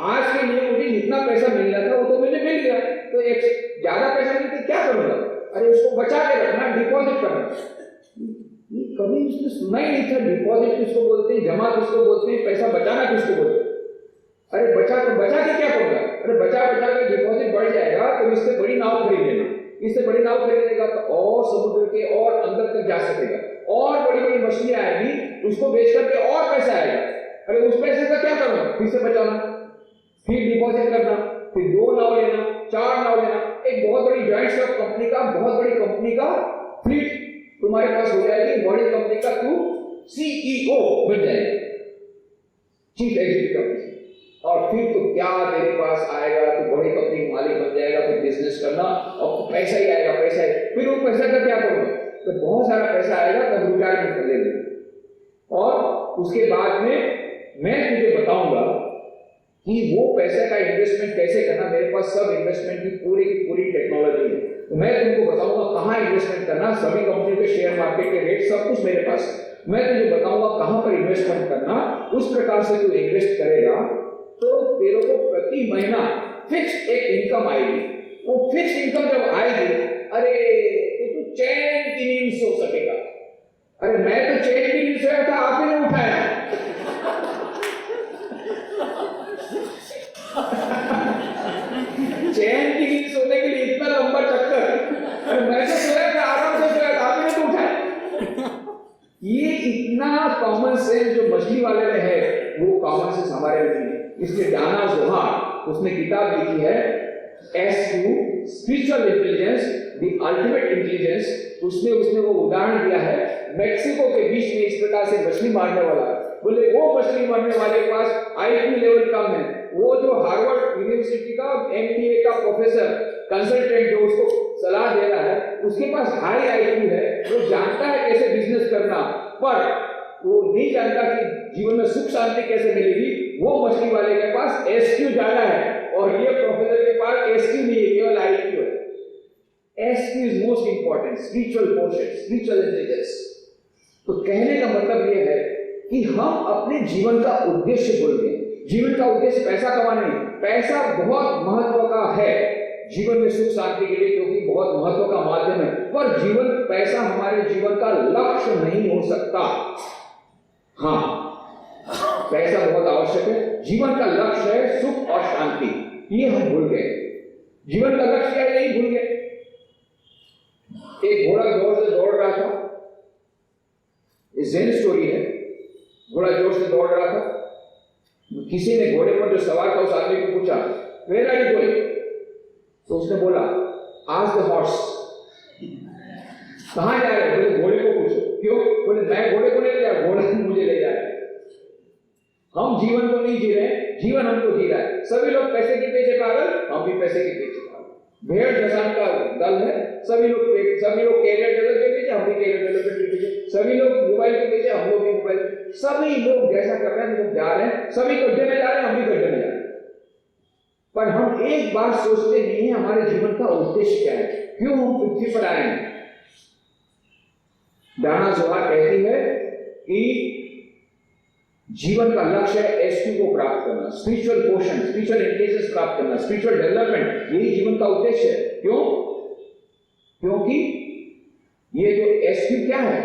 आज के लिए मुझे जितना पैसा मिलना था वो तो मुझे मिल गया, तो एक ज्यादा पैसा मिलते क्या करूंगा? अरे उसको बचा के रखना, डिपॉजिट करना। ये कभी उसने सुना ही नहीं था, डिपॉजिट किसको बोलते हैं, जमा किसको बोलते हैं, पैसा बचाना किसको बोलते हैं। अरे बचा के क्या करूंगा? अरे बचा के डिपॉजिट बढ़ जाएगा तो इससे बड़ी नाव खरीद लेना, इससे बड़ी नाव खरीदेगा तो और समुद्र के और अंदर तक जा सकेगा, और बड़ी बड़ी मछलियां आएगी, उसको बेच करके और पैसा आएगा। अरे उस पैसे का क्या करना? फिर से बचाना, फिर डिपॉजिट करना, फिर 2 नाव लेना, 4 नाव लेना, एक बहुत बड़ी जॉइंट स्टॉक कंपनी का, बहुत बड़ी कंपनी का फ्लीट तुम्हारे पास हो जाएगी, बड़ी कंपनी का तू सीईओ बन जाएगा, चीफ एग्जीक्यूटिव ऑफिसर। और फिर तो क्या तेरे पास आएगा, तो बड़ी कंपनी का मालिक बन जाएगा, फिर बिजनेस करना और पैसा ही आएगा, पैसा ही। फिर वो पैसा का क्या करूंगा, तो बहुत सारा पैसा आएगा, तब रिटायरमेंट कर लेंगे। और उसके बाद में मैं तुझे बताऊंगा कि वो पैसे का इन्वेस्टमेंट कैसे करना। मेरे पास सब इन्वेस्टमेंट की पूरी टेक्नोलॉजी है, तो मैं तुमको बताऊंगा कहाँ इन्वेस्टमेंट करना। सभी कंपनियों के शेयर मार्केट के रेट सब कुछ मेरे पास है। मैं तुझे बताऊंगा कहाँ पर इन्वेस्टमेंट करना। उस प्रकार से तू इन्वेस्ट करेगा तो तेरे को प्रति महीना फिक्स एक इनकम आएगी। वो फिक्स इनकम जब आएगी, अरे तो तू चैन की नींद सो सकेगा। अरे मैं तो चैन की नींद सोया था, आप ही ने उठाया। चैन की नींद सोने के लिए इतना लंबा चक्कर, अरे मैं तो सोया था, आराम से सोया था, आप ही ने तो उठाया। ये इतना कॉमन सेंस जो मछली वाले में है, वो कॉमन सेंस हमारे में नहीं है। इसलिए डाना जोहार उसने किताब लिखी है SQ spiritual intelligence the ultimate intelligence. उसने वो उदाहरण दिया है मेक्सिको के बीच में इस प्रकार से मछली मारने वाला। बोले वो मछली मारने वाले के पास IQ लेवल कम है, वो जो हार्वर्ड यूनिवर्सिटी का MBA का प्रोफेसर कंसल्टेंट जो उसको सलाह दे रहा है, उसके पास हाई IQ है, वो जानता है कैसे बिजनेस करना, पर वो नहीं जानता कि जीवन में सुख शांति कैसे मिलेगी। वो मछली वाले के पास SQ ज्यादा है और ये प्रोफेसर के पास SQ नहीं है, केवल IQ है। SQ is most important, spiritual portion, spiritual intelligence. तो कहने का मतलब ये है कि हम अपने जीवन का उद्देश्य भूल गए। जीवन का उद्देश्य पैसा कमाना नहीं। पैसा बहुत महत्व का है जीवन में सुख शांति के लिए, क्योंकि बहुत महत्व का माध्यम है, पर जीवन पैसा हमारे जीवन का लक्ष्य नहीं हो सकता। हाँ, पैसा बहुत आवश्यक है, जीवन का लक्ष्य है सुख और शांति। ये हम भूल गए। जीवन का लक्ष्य क्या है, यही भूल गए। एक घोड़ा जोर से दौड़ रहा था, जेन स्टोरी है। घोड़ा जोर से दौड़ रहा था, किसी ने घोड़े पर जो सवार था उस आदमी को पूछा, वेयर आर यू गोइंग? तो उसने बोला, आस्क द हॉर्स। कहां जा रहे हो? बोले घोड़े को पूछो। क्यों? बोले मैं घोड़े को नहीं ले जा रहा, घोड़ा मुझे ले जा रहा है। हम जीवन को नहीं जी रहे, जीवन हमको जी रहा है। सभी लोग पैसे के पीछे पागल, हम भी पैसे के पीछे पागल। भेड़ जैसा का दल है, सभी लोग कैरियर डेवलप के पीछे, हम भी कैरियर डेवलपमेंट के पीछे। सभी लोग मोबाइल के पीछे, हम लोग भी मोबाइल। सभी लोग जैसा कर रहे हैं, हम लोग जा रहे हैं। सभी गड्ढे में जा रहे हैं, हम भी गड्ढे में जा रहे हैं। पर हम एक बार सोचते नहीं है हमारे जीवन का उद्देश्य क्या है, क्यों हम पृथ्वी पर आए हैं। डाना जोहार कहती है कि जीवन का लक्ष्य है SQ को प्राप्त करना, स्पिरिचुअल पोषण, स्पिरिचुअल इंटेलिजेंस प्राप्त करना, स्पिरिचुअल डेवलपमेंट। यही जीवन का उद्देश्य है। क्यों? क्योंकि ये जो SQ क्या है,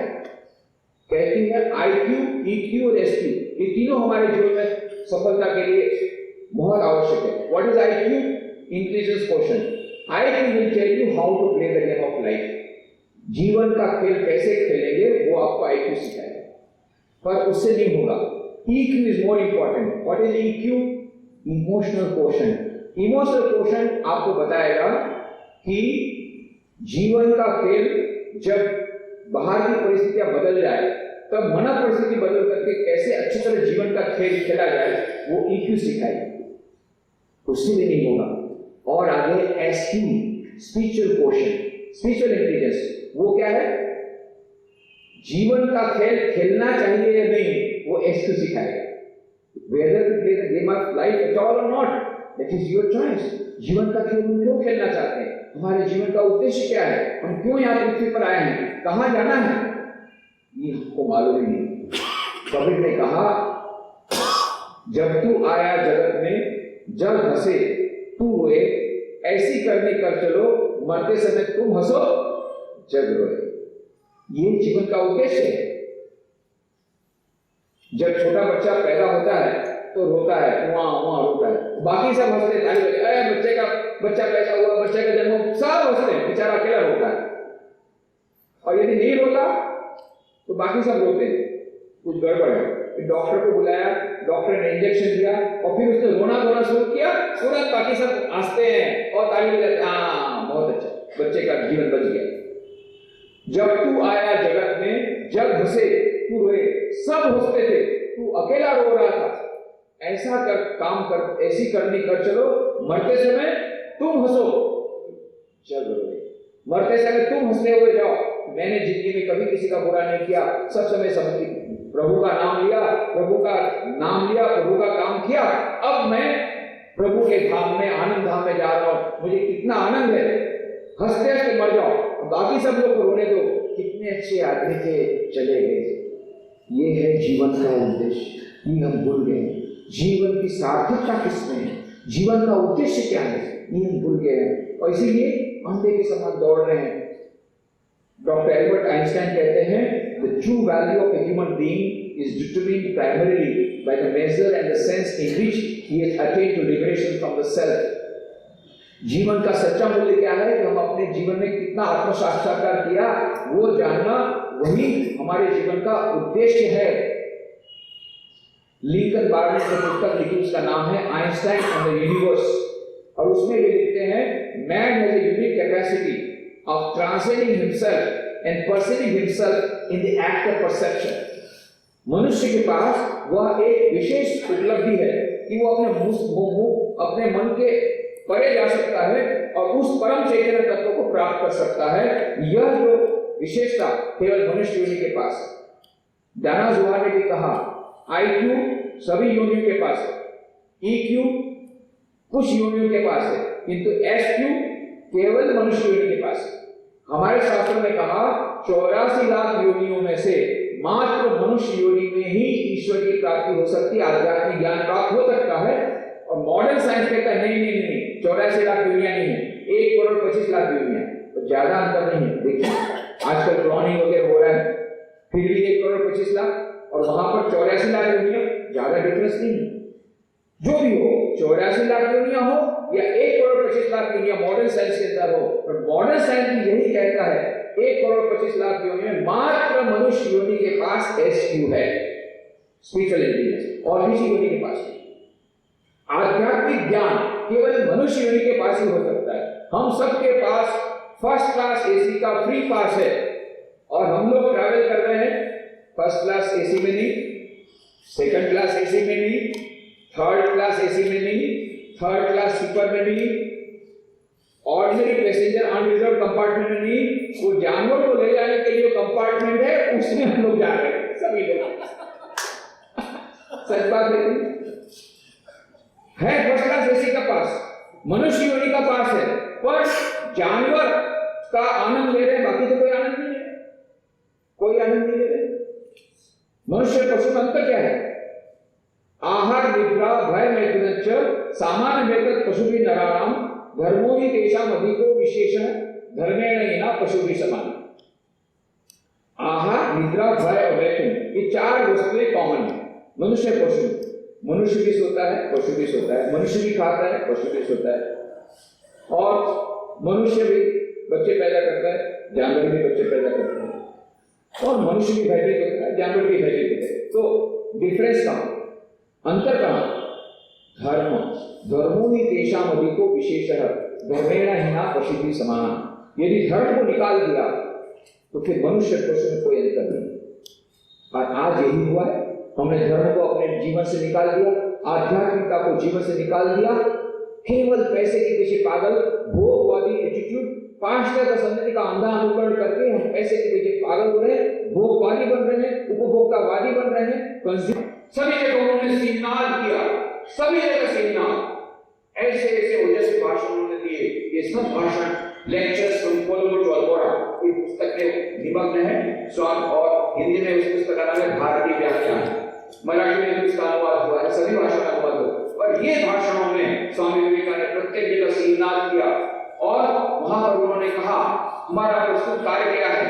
कहती है IQ, EQ और SQ, ये तीनों हमारे जीवन में सफलता के लिए बहुत आवश्यक है। What is IQ? Intelligence quotient. IQ will tell you how to play the game of life. जीवन का खेल कैसे खेलेंगे वो आपको IQ सिखाएगा, पर उससे नहीं होगा। EQ is more important. What is EQ? Emotional quotient. Emotional quotient आपको बताएगा कि जीवन का खेल जब बाहर की परिस्थितियां बदल जाए, तब मना परिस्थिति बदल करके कैसे अच्छी तरह जीवन का खेल खेला जाए, वो EQ सिखाएगा। उससे भी नहीं होगा। और आगे SQ, spiritual quotient, spiritual intelligence, वो क्या है? जीवन का खेल खेलना चाहिए या नहीं, वो SQ सिखाएगा। Whether to play the game of life at all or not, that is your choice. जीवन का खेल हम क्यों खेलना चाहते हैं? हमारे जीवन का उद्देश्य क्या है? हम क्यों यहाँ पृथ्वी पर आए हैं? कहाँ जाना है? ये हमको मालूम ही नहीं। कबीर ने कहा, जब तू आया जगत में जब हंसे तू रोए, ऐसी करनी कर चलो, मरते समय तुम हंसो जग रोए। ये जीवन का उद्देश्य है। जब छोटा बच्चा पैदा होता है तो रोता है, वहां रोता है, बाकी सब हंसते हैं, बच्चा पैदा हुआ, बच्चे का जन्म, सब हंसते हैं, बेचारा अकेला रोता है। और यदि नहीं रोता तो बाकी सब रोते हैं, कुछ गड़बड़ है। डॉक्टर को बुलाया, डॉक्टर ने इंजेक्शन दिया और फिर उसने रोना शुरू किया, तुरंत बाकी सब हंसते हैं और ताली बजाते हैं, हाँ बहुत अच्छा, बच्चे का जीवन बच गया। जब तू आया जगत में, जग हंसे तू रोए, सब हंसते थे, तू अकेला रो रहा था। ऐसा कर, काम कर, ऐसी करनी कर चलो, मरते समय तुम हंसो, जग रोए। मरते समय तुम हंसते हुए जाओ। मैंने जिंदगी में कभी किसी का बुरा नहीं किया, सब समय सबकी प्रभु का नाम लिया, प्रभु का नाम लिया, प्रभु का काम किया। अब मैं प्रभु के धाम में, आनंद धाम में जा रहा हूं, मुझे कितना आनंद है। हंसते हंसते मर जाओ, बाकी सब लोग को रोने दो, कितने अच्छे आदमी थे, चले गए। ये है जीवन का उद्देश्य, ये हम भूल गए। जीवन की सार्थकता किसमें है, जीवन का उद्देश्य क्या है, ये हम भूल गए हैं, और इसीलिए अंधे के समान दौड़ रहे हैं। डॉक्टर एल्बर्ट आइंस्टाइन कहते हैं, the true value of a human being is determined primarily by the measure and the sense in which he has attained to liberation from the self. जीवन का सच्चा मूल्य क्या है कि हम अपने जीवन में कितना आत्म साक्षात्कार किया, वो जानना, वही हमारे जीवन का उद्देश्य है। लिंकन बार्नेट ने पुस्तक लिखी, उसका नाम है आइंस्टाइन एंड द यूनिवर्स, और उसमें वे लिखते हैं, man has a unique capacity of transcending himself and perceiving himself in the act of perception. मनुष्य के पास वह एक विशेष उपलब्धि है कि वो अपने मन के परे जा सकता है और उस परम चैतन्य तत्व को प्राप्त कर सकता है। यह जो विशेषता केवल मनुष्य योनि के पास है। दाना जोहार ने भी कहा, IQ सभी योनियों के पास है, EQ कुछ योनियों के पास है, किंतु SQ केवल मनुष्य योनि के पास है। हमारे शास्त्रों में कहा 84 लाख योनियों में से मात्र मनुष्य योनि में ही ईश्वर की प्राप्ति हो सकती है, आध्यात्मिक ज्ञान प्राप्त हो सकता है। और मॉडर्न साइंस कहता है नहीं 84 लाख योनियां नहीं है, 1 करोड़ 25 लाख योनियां, तो ज्यादा अंतर नहीं है। देखिए आजकल क्लोनिंग वगैरह हो रहा है, फिर भी 1 करोड़ 25 लाख और वहां पर 84 लाख योनियां, ज्यादा डिफरेंस नहीं है। जो भी हो, 84 लाख योनियां हो या 1 करोड़ 25 लाख योनियां मॉडर्न साइंस के अंदर हो, पर मॉडर्न साइंस यही कहता है 1 करोड़ 25 लाख योनियां मात्र मनुष्य योनि के पास SQ है, स्पिरिचुअल इंटेलिजेंस, और किसी योनि के पास नहीं। आध्यात्मिक ज्ञान केवल मनुष्य योनि के पास ही हो सकता है। हम सबके पास फर्स्ट क्लास AC का फ्री पास है, और हम लोग ट्रैवल कर रहे हैं फर्स्ट क्लास AC में नहीं, सेकंड क्लास AC में नहीं, थर्ड क्लास AC में नहीं, थर्ड क्लास स्लीपर में नहीं, ऑर्डिनरी पैसेंजर अनरिजर्व कंपार्टमेंट में नहीं, वो जानवर को ले जाने के लिए कंपार्टमेंट है, उसमें हम लोग जा रहे हैं सभी लोग। सच बात है फर्स्ट क्लास AC का पास, मनुष्य योनि का पास है, पर जानवर का आनंद ले रहे हैं, बाकी तो कोई आनंद नहीं है, कोई आनंद नहीं ले रहे। मनुष्य पशु में अंतर क्या है? आहार निद्रा भय मैथुनच्च सामान्य वेतन पशु भी नराणाम धर्मो ही तेषाम अधिको विशेषण धर्मेण येना पशु भी समान। आहार निद्रा भय और मैथुन, ये 4 वस्तुएं कॉमन है मनुष्य पशु। मनुष्य भी सोता है, पशु भी सोता है, मनुष्य भी खाता है, पशु भी सोता है, और मनुष्य भी बच्चे पैदा करता है, जानवर भी बच्चे पैदा करते हैं, और मनुष्य भी भयभीत होता है, जानवर भी भयभीत होता है। तो डिफरेंस कहां, अंतर कहां? धर्म, धर्मो ही तेषाम अधिको विशेषः धर्मेण हीना पशु भी समान। यदि धर्म को निकाल दिया तो फिर मनुष्य पशु में कोई अंतर नहीं। और आज यही हुआ है, हमने धर्म को अपने जीवन से निकाल दिया, आध्यात्मिकता को जीवन से निकाल दिया, केवल पैसे के पीछे पागल, भोगवादी एटीट्यूड, पाश्चात्य का संस्कृति का अंधा अनुकरण करके हम पैसे के पीछे पागल हो रहे हैं, भोगवादी बन रहे हैं, उपभोक्तावादी बन रहे हैं। सभी जगह उन्होंने सिंहनाद किया, सभी जगह सिंहनाद, ऐसे ऐसे ओजस्वी भाषण उन्होंने दिए। ये सब भाषण lectures from Colombo to Almora, ये पुस्तक में निमग्न है स्वामी, और हिंदी में उस पुस्तक का नाम है भारतीय व्याख्यान, मराठी में उसका अनुवाद हुआ है, सभी भाषा का अनुवाद हुआ। और ये भाषणों में स्वामी विवेकानंद ने प्रत्येक जगह सिंहनाद किया, और वहां पर उन्होंने कहा हमारा प्रस्तुत कार्य क्या है,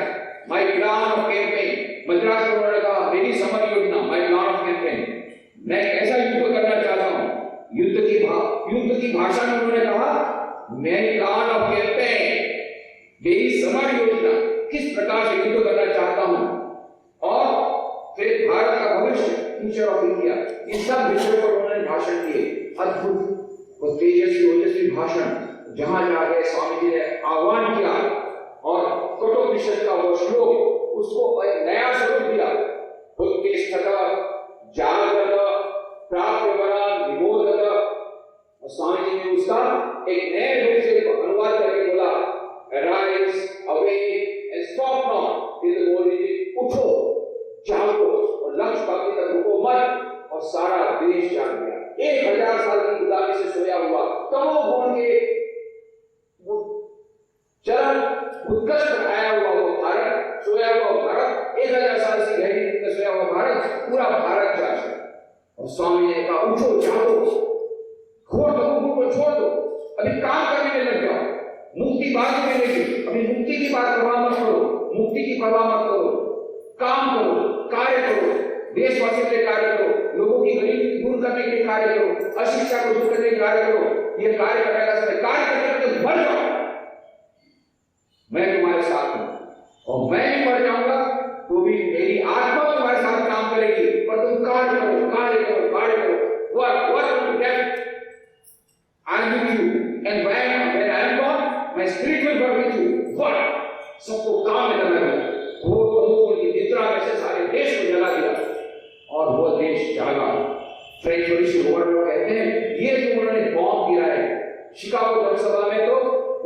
my plan of campaign. Madras में उन्होंने कहा मेरी समर योजना, माय प्लान ऑफ कैंपेन, मैं कैसा युद्ध करना चाहता हूं। युद्ध की भाषा में उन्होंने कहा मेरी प्लान ऑफ कैंपेन, मेरी समर योजना, किस प्रकार से युद्ध करना चाहता हूं, और फिर भारत का भविष्य, फ्यूचर ऑफ इंडिया, इन सब विषयों पर उन्होंने भाषण दिए। अद्भुत और तेजस्वी ओजस्वी भाषण, जहां जहां गए स्वामी जी ने आह्वान किया और कठोर कठोपनिषद का वो श्लोक उसको एक नया स्वरूप दिया। उत्तिष्ठत जागृत प्राप्यवरा निबोधत। और स्वामी जी ने उसका एक नए रूप से अनुवाद करके बोला, Arise, awake and stop not till the Lord is उठो, जागो और लक्ष्य प्राप्ति तक रुको मत। और सारा देश जाग गया। 1000 साल की गुलामी से सोया हुआ तमोगुण के चरम उत्कर्ष पर आया हुआ वो भारत, सोया हुआ भारत, 1000 साल से गहरी नींद में सोया हुआ भारत, पूरा भारत जाग गया। और स्वामी ने कहा उठो, जागो, घोर तमोगुण को छोड़ दो, अभी काम करने में लग जाओ, मुक्ति बाद में मिलेगी, अभी मुक्ति की बात परवाह मत करो, मुक्ति की परवाह मत करो, काम करो, कार्य करो, देशवासियों के कार्य करो, लोगों की गरीबी दूर करने के लिए कार्य करो, अशिक्षा को दूर करने के कार्य करो। ये कार्य करने का समय, कार्य करते मर जाओ, मैं तुम्हारे साथ हूं और मैं भी मर जाऊंगा तो भी मेरी आत्मा तुम्हारे साथ काम करेगी, पर तुम कार्य करो, कार्य करो, कार्य करो, work to death I am with you and when I am gone my spirit will work with you. Work, सबको काम में लगा दिया, घोर की निद्रा में से सारे देश को जला दिया और वो देश जागा। फ्रेंच मनीषी हॉवर्ड लोग कहते हैं ये जो उन्होंने बॉम्ब गिराए शिकागो जनसभा में, तो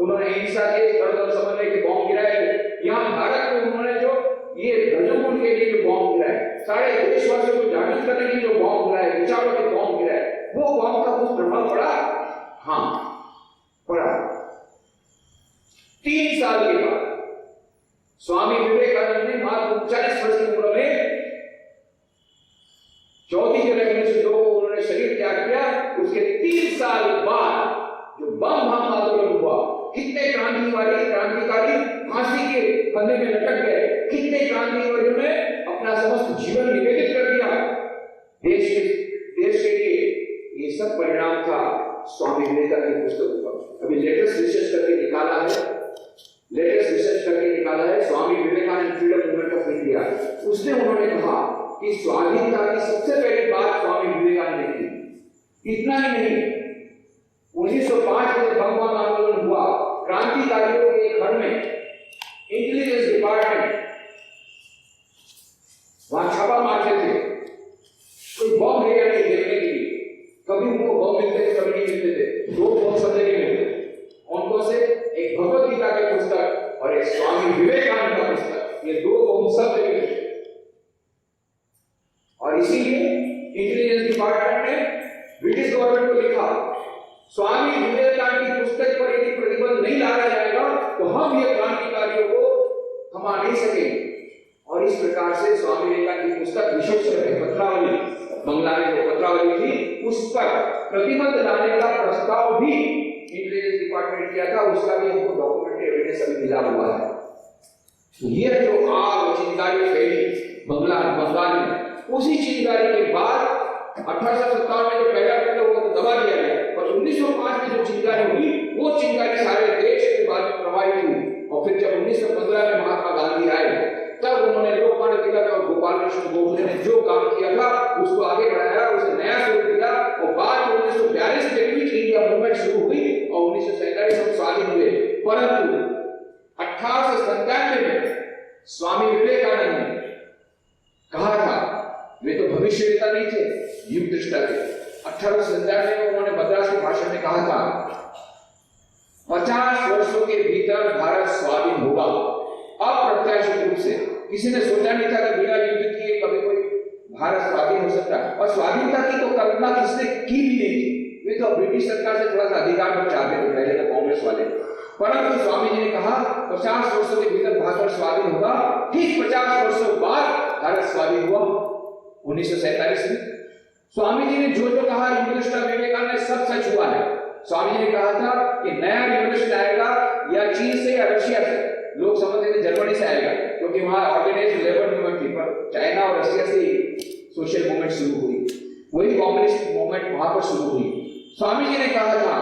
उन्होंने हिंसा के दर्द समझने के बॉम्ब गिराए, यहाँ भारत में उन्होंने जो ये रजोगुण के लिए जो बॉम्ब गिराए, सारे देशवासियों को जागरूक करने के लिए जो बॉम्ब गिराए, विचारों के बॉम्ब गिराए, वो बॉम्ब का कुछ प्रभाव पड़ा? हाँ पड़ा। 3 साल के बाद स्वामी विवेकानंद ने मात्र 39 वर्ष की उम्र में 4 जुलाई 1902 को उन्होंने शरीर त्याग किया। उसके 3 साल बाद जो बम आंदोलन हुआ, कितने क्रांतिकारी फांसी के फंदे में लटक गए, कितने क्रांतिकारियों ने अपना समस्त जीवन निवेदित कर दिया देश के लिए। ये सब परिणाम था स्वामी विवेकानंद की पुस्तकों का। अभी लेटेस्ट रिसर्च करके निकाला है Swami Vivekananda freedom movement of India. उसने उन्होंने कहा कि स्वाधीनता की सबसे पहली बात स्वामी विवेकानंद ने की। इतना ही नहीं, 1905 में बम आंदोलन हुआ, क्रांतिकारियों के घर में इंटेलिजेंस डिपार्टमेंट वहां छापा मारते थे, कोई बम है या नहीं देखने के लिए। कभी उनको बम मिलते थे, कभी नहीं मिलते थे। 2 बम सदे के मिलते, उनको से एक भगवत गीता की पुस्तक और एक स्वामी विवेकानंद का पुस्तक, ये 2 बम सब जगह मिलते। और इसीलिए इंटेलिजेंस डिपार्टमेंट ने ब्रिटिश गवर्नमेंट को लिखा, स्वामी विवेकानंद की पुस्तक पर यदि प्रतिबंध नहीं लाया जाएगा तो हम ये क्रांतिकारियों को थमा नहीं सकेंगे। और इस प्रकार से स्वामी विवेकानंद की पुस्तक, विशेष करके पत्रावली, बंगला में जो पत्रावली थी, उस पर प्रतिबंध लाने का प्रस्ताव भी इंटेलिजेंस डिपार्टमेंट किया था। उसका भी हमको डॉक्यूमेंट्री एविडेंस अभी मिला हुआ है। ये जो आग चिंगारी फैली बंगाल में, उसी चिंगारी के बाद 1857 में जो पहला पेड़ हुआ तो दबा दिया गया, पर 1905 में जो चिंगारी हुई वो चिंगारी सारे देश के बाद में प्रवाहित हुई। और फिर जब 1915 में महात्मा गांधी आए, तब उन्होंने लोकमान्य तिलक और गोपाल कृष्ण गोखले ने जो काम किया था उसको आगे बढ़ाया, उसे नया स्वरूप दिया। और बाद में 1942 में क्विट इंडिया मूवमेंट शुरू हुई और 1947 में स्वाधीन हुए। परंतु 1897 में स्वामी विवेकानंद ने कहा था, वे तो भविष्यवेता नहीं थे, युग दृष्टा थे। 1897 में उन्होंने मद्रास के भाषण में कहा था, 50 वर्षों के भीतर भारत स्वाधीन होगा। अप्रत्याशित रूप से किसी ने सोचा नहीं था कि बिना युद्ध किए कभी कोई भारत स्वाधीन हो सकता है। और स्वाधीनता की तो कल्पना किसने की भी नहीं थी। वे तो ब्रिटिश सरकार से थोड़ा सा अधिकार में चाहते थे पहले तो कांग्रेस वाले, परंतु स्वामी जी ने कहा 50 वर्षों के भीतर भारत स्वाधीन होगा। ठीक 50 वर्षों बाद भारत स्वाधीन हुआ 1947 में। स्वामी जी ने जो कहा युग विवेकानंद ने सब सच हुआ है। स्वामी जी ने कहा था कि नया रिवॉल्यूशन आएगा या चीन से या रशिया से, लोग समझते थे जर्मनी से आएगा क्योंकि वहां ऑर्गेनाइज्ड लेबर मूवमेंट थी, पर चाइना और रशिया से सोशल मूवमेंट शुरू हुई, वही कम्युनिस्ट मूवमेंट वहां पर शुरू हुई। स्वामी जी ने कहा था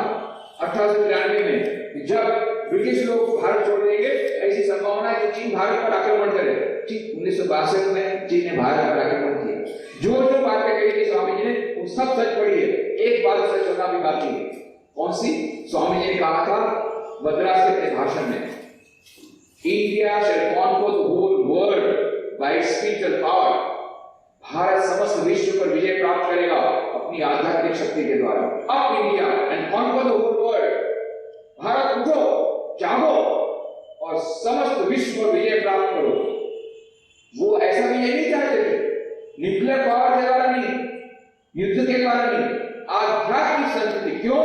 1893 में जब ब्रिटिश लोग भारत छोड़ देंगे, ऐसी संभावना है कि चीन भारत पर आक्रमण करे। ठीक 1962 में चीन ने भारत पर आक्रमण किया। जो बातें कही थी स्वामी जी ने वो सब सच पड़ी है। एक बात सच होना भी बाकी है। कौन सी? स्वामी जी ने कहा था मद्रास के भाषण में India shall conquer the whole world by its spiritual power. Bharat समस्त विश्व पर विजय प्राप्त करेगा अपनी आध्यात्मिक शक्ति के द्वारा। Up India and conquer the whole world. Bharat उठो, जागो और समस्त विश्व पर विजय प्राप्त करो। वो ऐसा विजय नहीं चाहते थे, न्यूक्लियर पावर के द्वारा नहीं, युद्ध के द्वारा नहीं, आध्यात्मिक संस्कृति। क्यों?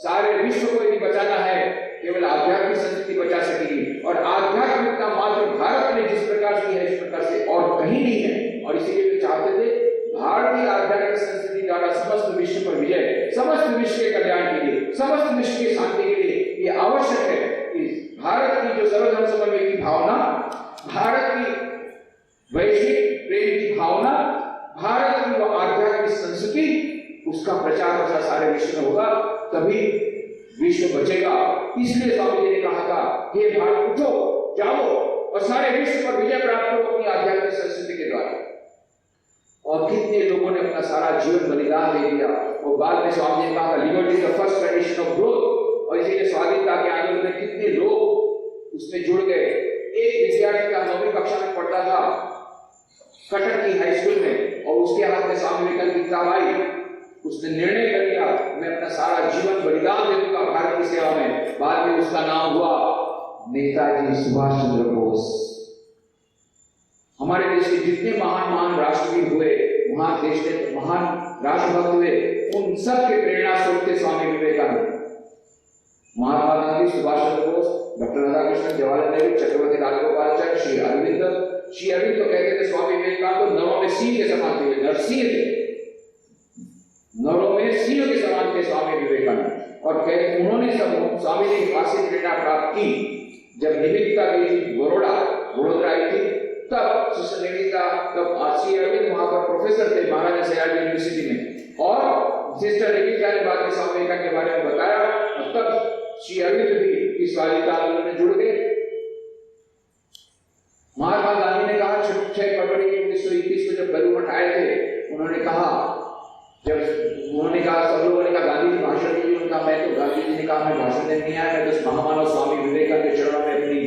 सारे विश्व को यदि बचाना है केवल आध्यात्मिक संस्कृति बचा सकेगी, और आध्यात्मिक का मात्र भारत में जिस प्रकार से है इस प्रकार से और कहीं नहीं है। और इसीलिए वे चाहते थे भारतीय आध्यात्मिक संस्कृति द्वारा समस्त विश्व पर विजय, समस्त विश्व के कल्याण के लिए, समस्त विश्व की शांति के लिए ये आवश्यक है कि भारत की जो सर्वधर्म समन्वय की भावना, भारत की वैश्विक प्रेम की भावना, भारत की वो आध्यात्मिक संस्कृति, उसका प्रचार प्रसार सारे विश्व में होगा, तभी विश्व बचेगा। इसलिए स्वामी जी ने कहा था, हे भारत उठो, जाओ और सारे विश्व पर विजय प्राप्त करो अपनी आध्यात्मिक संस्कृति के द्वारा। और कितने लोगों ने अपना सारा जीवन बलिदान दे दिया। और बाद में स्वामी जी ने कहा, liberty is the first condition of growth. और इसीलिए स्वाधीनता के आंदोलन में कितने लोग उसमें जुड़ गए। एक विद्यार्थी का 9वीं कक्षा में पढ़ता था कटक की हाई स्कूल में, और उसके हाथ में स्वामी विवेकानंद की किताब आई। उसने निर्णय कर लिया, मैं अपना सारा जीवन बलिदान दे दूंगा भारत की सेवा में। बाद में उसका नाम हुआ नेताजी सुभाष चंद्र बोस। हमारे देश के जितने महान महान राष्ट्रवीर हुए, वहां देश के महान राष्ट्रभक्त हुए, उन सब के प्रेरणा स्रोत थे स्वामी विवेकानंद। महात्मा गांधी, सुभाष चंद्र बोस, डॉक्टर राधाकृष्णन, जवाहरलाल नेहरू, चक्रवर्ती राजगोपालाचार्य, श्री अरविंद तो कहते थे स्वामी विवेकानंद तो नरों में सिंह के समान थे, नरसिंह थे, नरों में सिंह के समान थे स्वामी विवेकानंद। और उन्होंने सब स्वामी जी की खासी प्रेरणा प्राप्त की जब निवेदिता गई थी वडोदरा आई थी, तब सिस्टर निवेदिता, तब श्री अरविंद वहां पर प्रोफेसर थे महाराजा सयाजी यूनिवर्सिटी में, और सिस्टर निवेदिता ने बाद में स्वामी विवेकानंद के बारे में बताया, और तब श्री अरविंद भी इस स्वाधीनता आंदोलन में जुड़ गए। महात्मा गांधी ने कहा 6 फरवरी 1921 को जब बलू मठ आए थे, उन्होंने कहा, सब लोगों ने कहा गांधी जी भाषण दीजिए, उनका मैं तो गांधी जी ने कहा मैं भाषण देने नहीं आया, मैं तो महामानव स्वामी विवेकानंद के चरणों में अपनी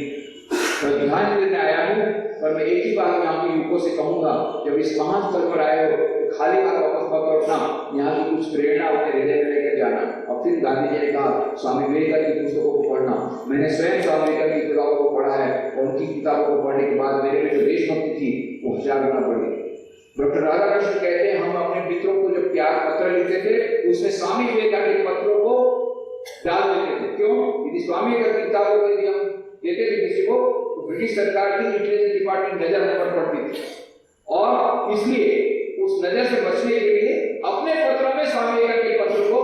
श्रद्धांजलि देने आया हूँ। पर मैं एक ही बात यहाँ के युवकों से कहूंगा, जब इस महान स्थल पर आए हो तो खाली हाथ वापस मत लौटना, यहाँ की कुछ प्रेरणा अपने हृदय में लेकर जाना। और फिर गांधी जी ने कहा स्वामी विवेकानंद की पुस्तकों को पढ़ना। मैंने स्वयं स्वामी विवेकानंद की किताबों को पढ़ा है, और उनकी किताबों को पढ़ने के बाद मेरे में जो देशभक्ति थी वो 1000 गुना बढ़ गई। डॉक्टर राधाकृष्णन कहते हैं, हम अपने मित्रों को जब प्यार पत्र लिखते थे उसमें स्वामी विवेकानंद के पत्रों को डाल देते थे। क्यों? यदि स्वामी विवेकानंद की किताबों को यदि हम देते थे किसी को, तो ब्रिटिश सरकार की लिटरेचर डिपार्टमेंट नजर पर पड़ती थी, और इसलिए उस नजर से बचने के लिए अपने पत्रों में स्वामी विवेकानंद के पत्रों को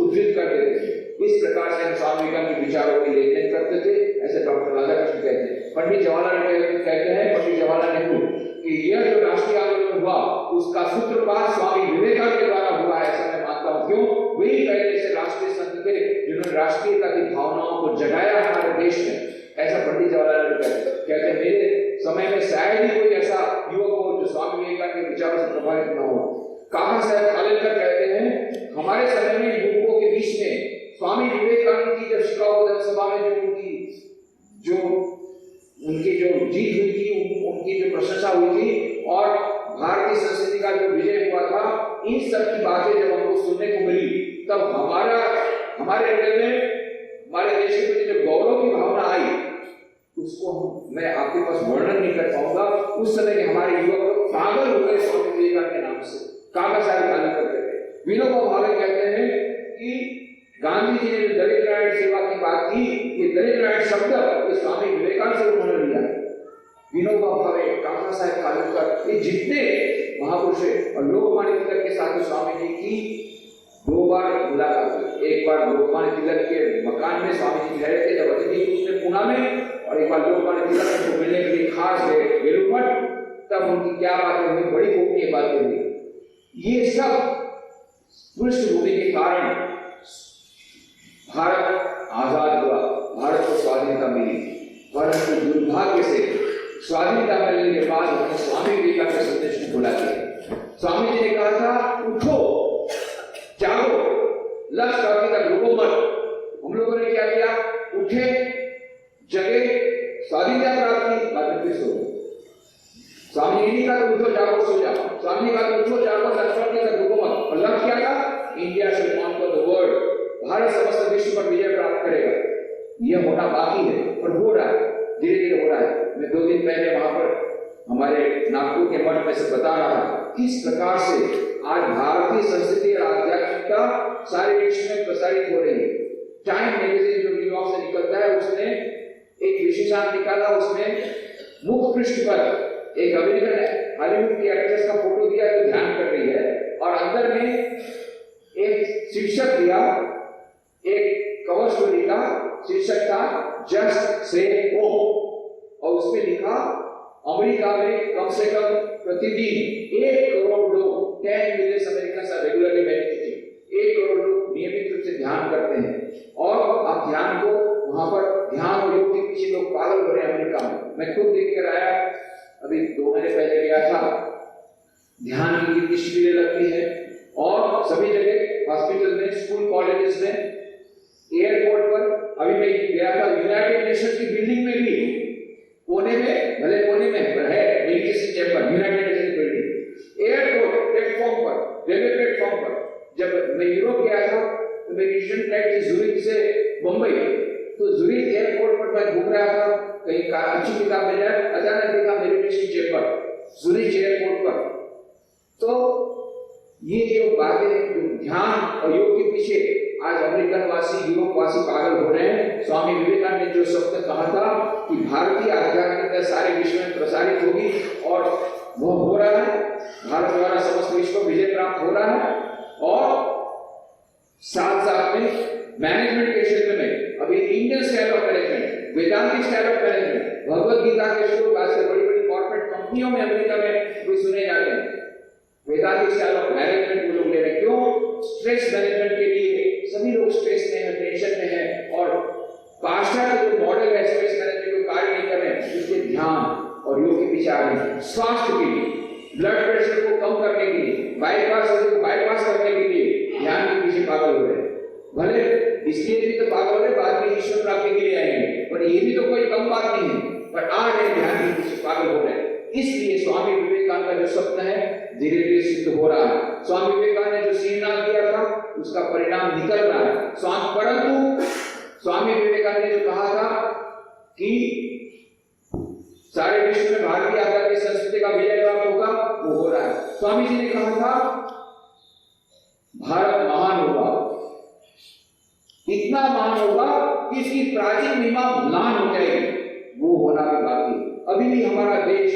उद्धृत कर देते थे। इस प्रकार से हम स्वामी विवेकानंद के विचारों की लेखन करते थे, ऐसे डॉक्टर राधाकृष्णन कहते हैं। पंडित जवाहरलाल नेहरू कहते हैं, पंडित जवाहरलाल नेहरू कि यह जो राष्ट्रीय आंदोलन हुआ उसका सूत्रपात स्वामी विवेकानंद के द्वारा हुआ है, ऐसा मैं मानता हूँ। क्यों? वही पहले से राष्ट्रीय संत थे जिन्होंने राष्ट्रीयता की भावनाओं को जगाया हमारे देश में, ऐसा पंडित जवाहरलाल नेहरू कहते हैं। मेरे समय में शायद ही कोई ऐसा युवक हो जो स्वामी विवेकानंद के विचारों से प्रभावित न हो। काका साहब खालिलकर कहते हैं, हमारे समय में युवकों के बीच में स्वामी विवेकानंद की जब शिकागो जनसभा में जो उनकी जो जीत हुई थी, उनकी जो प्रशंसा हुई थी, और भारतीय संस्कृति का जो विजय हुआ था, इन सब की बातें जब हमको सुनने को मिली, तब हमारे हृदय में हमारे देश के प्रति जो गौरव की भावना आई, उसको मैं आपके पास वर्णन नहीं कर पाऊंगा। उस समय के हमारे युवक लोग पागल हो गए स्वामी विवेकानंद के नाम से। काका साहब गाली करते थे। विनोबा भावे कहते हैं कि गांधी जी ने दलित नारायण सेवा की बात की, ये दलित नारायण शब्द ये स्वामी विवेकानंद से उन्होंने लिया है। विनोबा भावे, काका साहब खालिलकर, ये जितने महापुरुष है, और लोकमान्य तिलक के साथ स्वामी जी की 2 बार मुलाकात हुई। एक बार लोकमान्य तिलक के मकान में स्वामी जी रहे थे जब अतिथि उसने पुणे में, और एक बार लोकमान्य तिलक को मिलने के लिए खास गए बेलूर मठ, तब उनकी क्या बातें हुई, बड़ी गोपनीय बातें हुई। ये सब पृष्ठभूमि के कारण भारत आजाद हुआ, भारत को स्वाधीनता मिली। परंतु दुर्भाग्य से स्वाधीनता मिलने के बाद उन्होंने स्वामी विवेकानंद के संदेश को भुला दिया। स्वामी जी ने कहा था उठो, जागो, लक्ष्य प्राप्ति तक रुको मत। हम लोगों ने क्या किया? उठे, जगे, स्वाधीनता India shall conquer the world, Bharat समस्त विश्व पर विजय प्राप्त करेगा। यह होना बाकी है और हो रहा है, धीरे धीरे हो रहा है। मैं 2 दिन पहले वहां पर हमारे नागपुर के मठ में से बता रहा था किस प्रकार से आज भारतीय संस्कृति और आध्यात्मिकता सारे विश्व में प्रसारित हो रही है। टाइम मैगजीन जो न्यूयॉर्क से निकलता है उसने एक विशेषांक निकाला, उसमें मुख्य पृष्ठ पर एक अमेरिकन हॉलीवुड की एक्ट्रेस का फोटो दिया जो ध्यान कर रही है और अंदर में एक शीर्षक दिया, एक कवर स्टोरी का शीर्षक था जस्ट से ओ, और उसमें लिखा अमेरिका में कम से कम प्रतिदिन 1 करोड़ लोग 10 million American are regularly meditating, 1 crore लोग नियमित रूप से ध्यान करते हैं। और आप ध्यान को वहां पर ध्यान और योग के पीछे लोग पागल हो रहे हैं अमेरिका में। मैं खुद देख कर आया, अभी 2 महीने पहले गया था। ध्यान की कितनी शिविरें लगती है और सभी जगह हॉस्पिटल में, स्कूल कॉलेजेस में, एयरपोर्ट पर। अभी मैं गया था यूनाइटेड नेशंस की बिल्डिंग में भी, कोने में, भले कोने में पर है meditation chamber, United Nations building, airport platform पर, रेलवे प्लेटफॉर्म पर। जब मैं यूरोप गया था तो मेरी रिटर्न फ्लाइट थी ज़ुरिच से मुंबई, तो ज़ुरिच एयरपोर्ट पर मैं घूम रहा था, कहीं अच्छी किताब मिल जाए, अचानक देखा मेडिटेशन चैम्बर ज़ुरिच एयरपोर्ट पर। तो ये जो बातें, जो ध्यान और योग के पीछे आज अमेरिकन वासी, यूरोप वासी पागल हो रहे हैं। स्वामी विवेकानंद ने जो शब्द कहा था कि भारतीय आध्यात्मिकता सारे विश्व में प्रसारित होगी, और वो हो रहा है। भारत द्वारा समस्त विश्व को विजय प्राप्त हो रहा है। और साथ साथ में मैनेजमेंट के क्षेत्र में अभी Indian style of management, Vedantic style of management, Bhagavad Gita के श्लोक आजकल बड़ी बड़ी कॉर्पोरेट कंपनियों में अमेरिका में भी सुने जाते हैं। वेदांतिक स्टाइल ऑफ मैनेजमेंट वो लोग ले रहे हैं। क्यों? स्ट्रेस मैनेजमेंट के लिए। सभी लोग स्ट्रेस में है, टेंशन में है, और पाश्चात्य जो मॉडल है स्ट्रेस मैनेजमेंट को कार्य नहीं कर रहे हैं, इसलिए ध्यान और योग के पीछे आ रहे हैं। स्वास्थ्य के लिए, ब्लड प्रेशर को कम करने के लिए, बाईपास करने के लिए ध्यान के पीछे पागल हो रहे हैं। भले इसलिए भी तो पागल हो रहे, बाद में ईश्वर प्राप्ति के लिए आएंगे, पर ये भी तो कोई कम बात नहीं है, पर आ रहे ध्यान के पीछे पागल हो रहे हैं। इसलिए स्वामी विवेकानंद का जो सपना है धीरे धीरे सिद्ध हो रहा है। स्वामी विवेकानंद ने जो सिद्धांत दिया था उसका परिणाम निकल रहा है। परंतु स्वामी विवेकानंद ने जो कहा था कि सारे विश्व में भारतीय आध्यात्मिक संस्कृति का विजय प्राप्त होगा, वो हो रहा है। स्वामी जी ने कहा था भारत महान होगा, इतना महान होगा कि इसकी प्राचीन महिमा म्लान हो जाएगी, वो होना भी बाकी। अभी भी हमारा देश,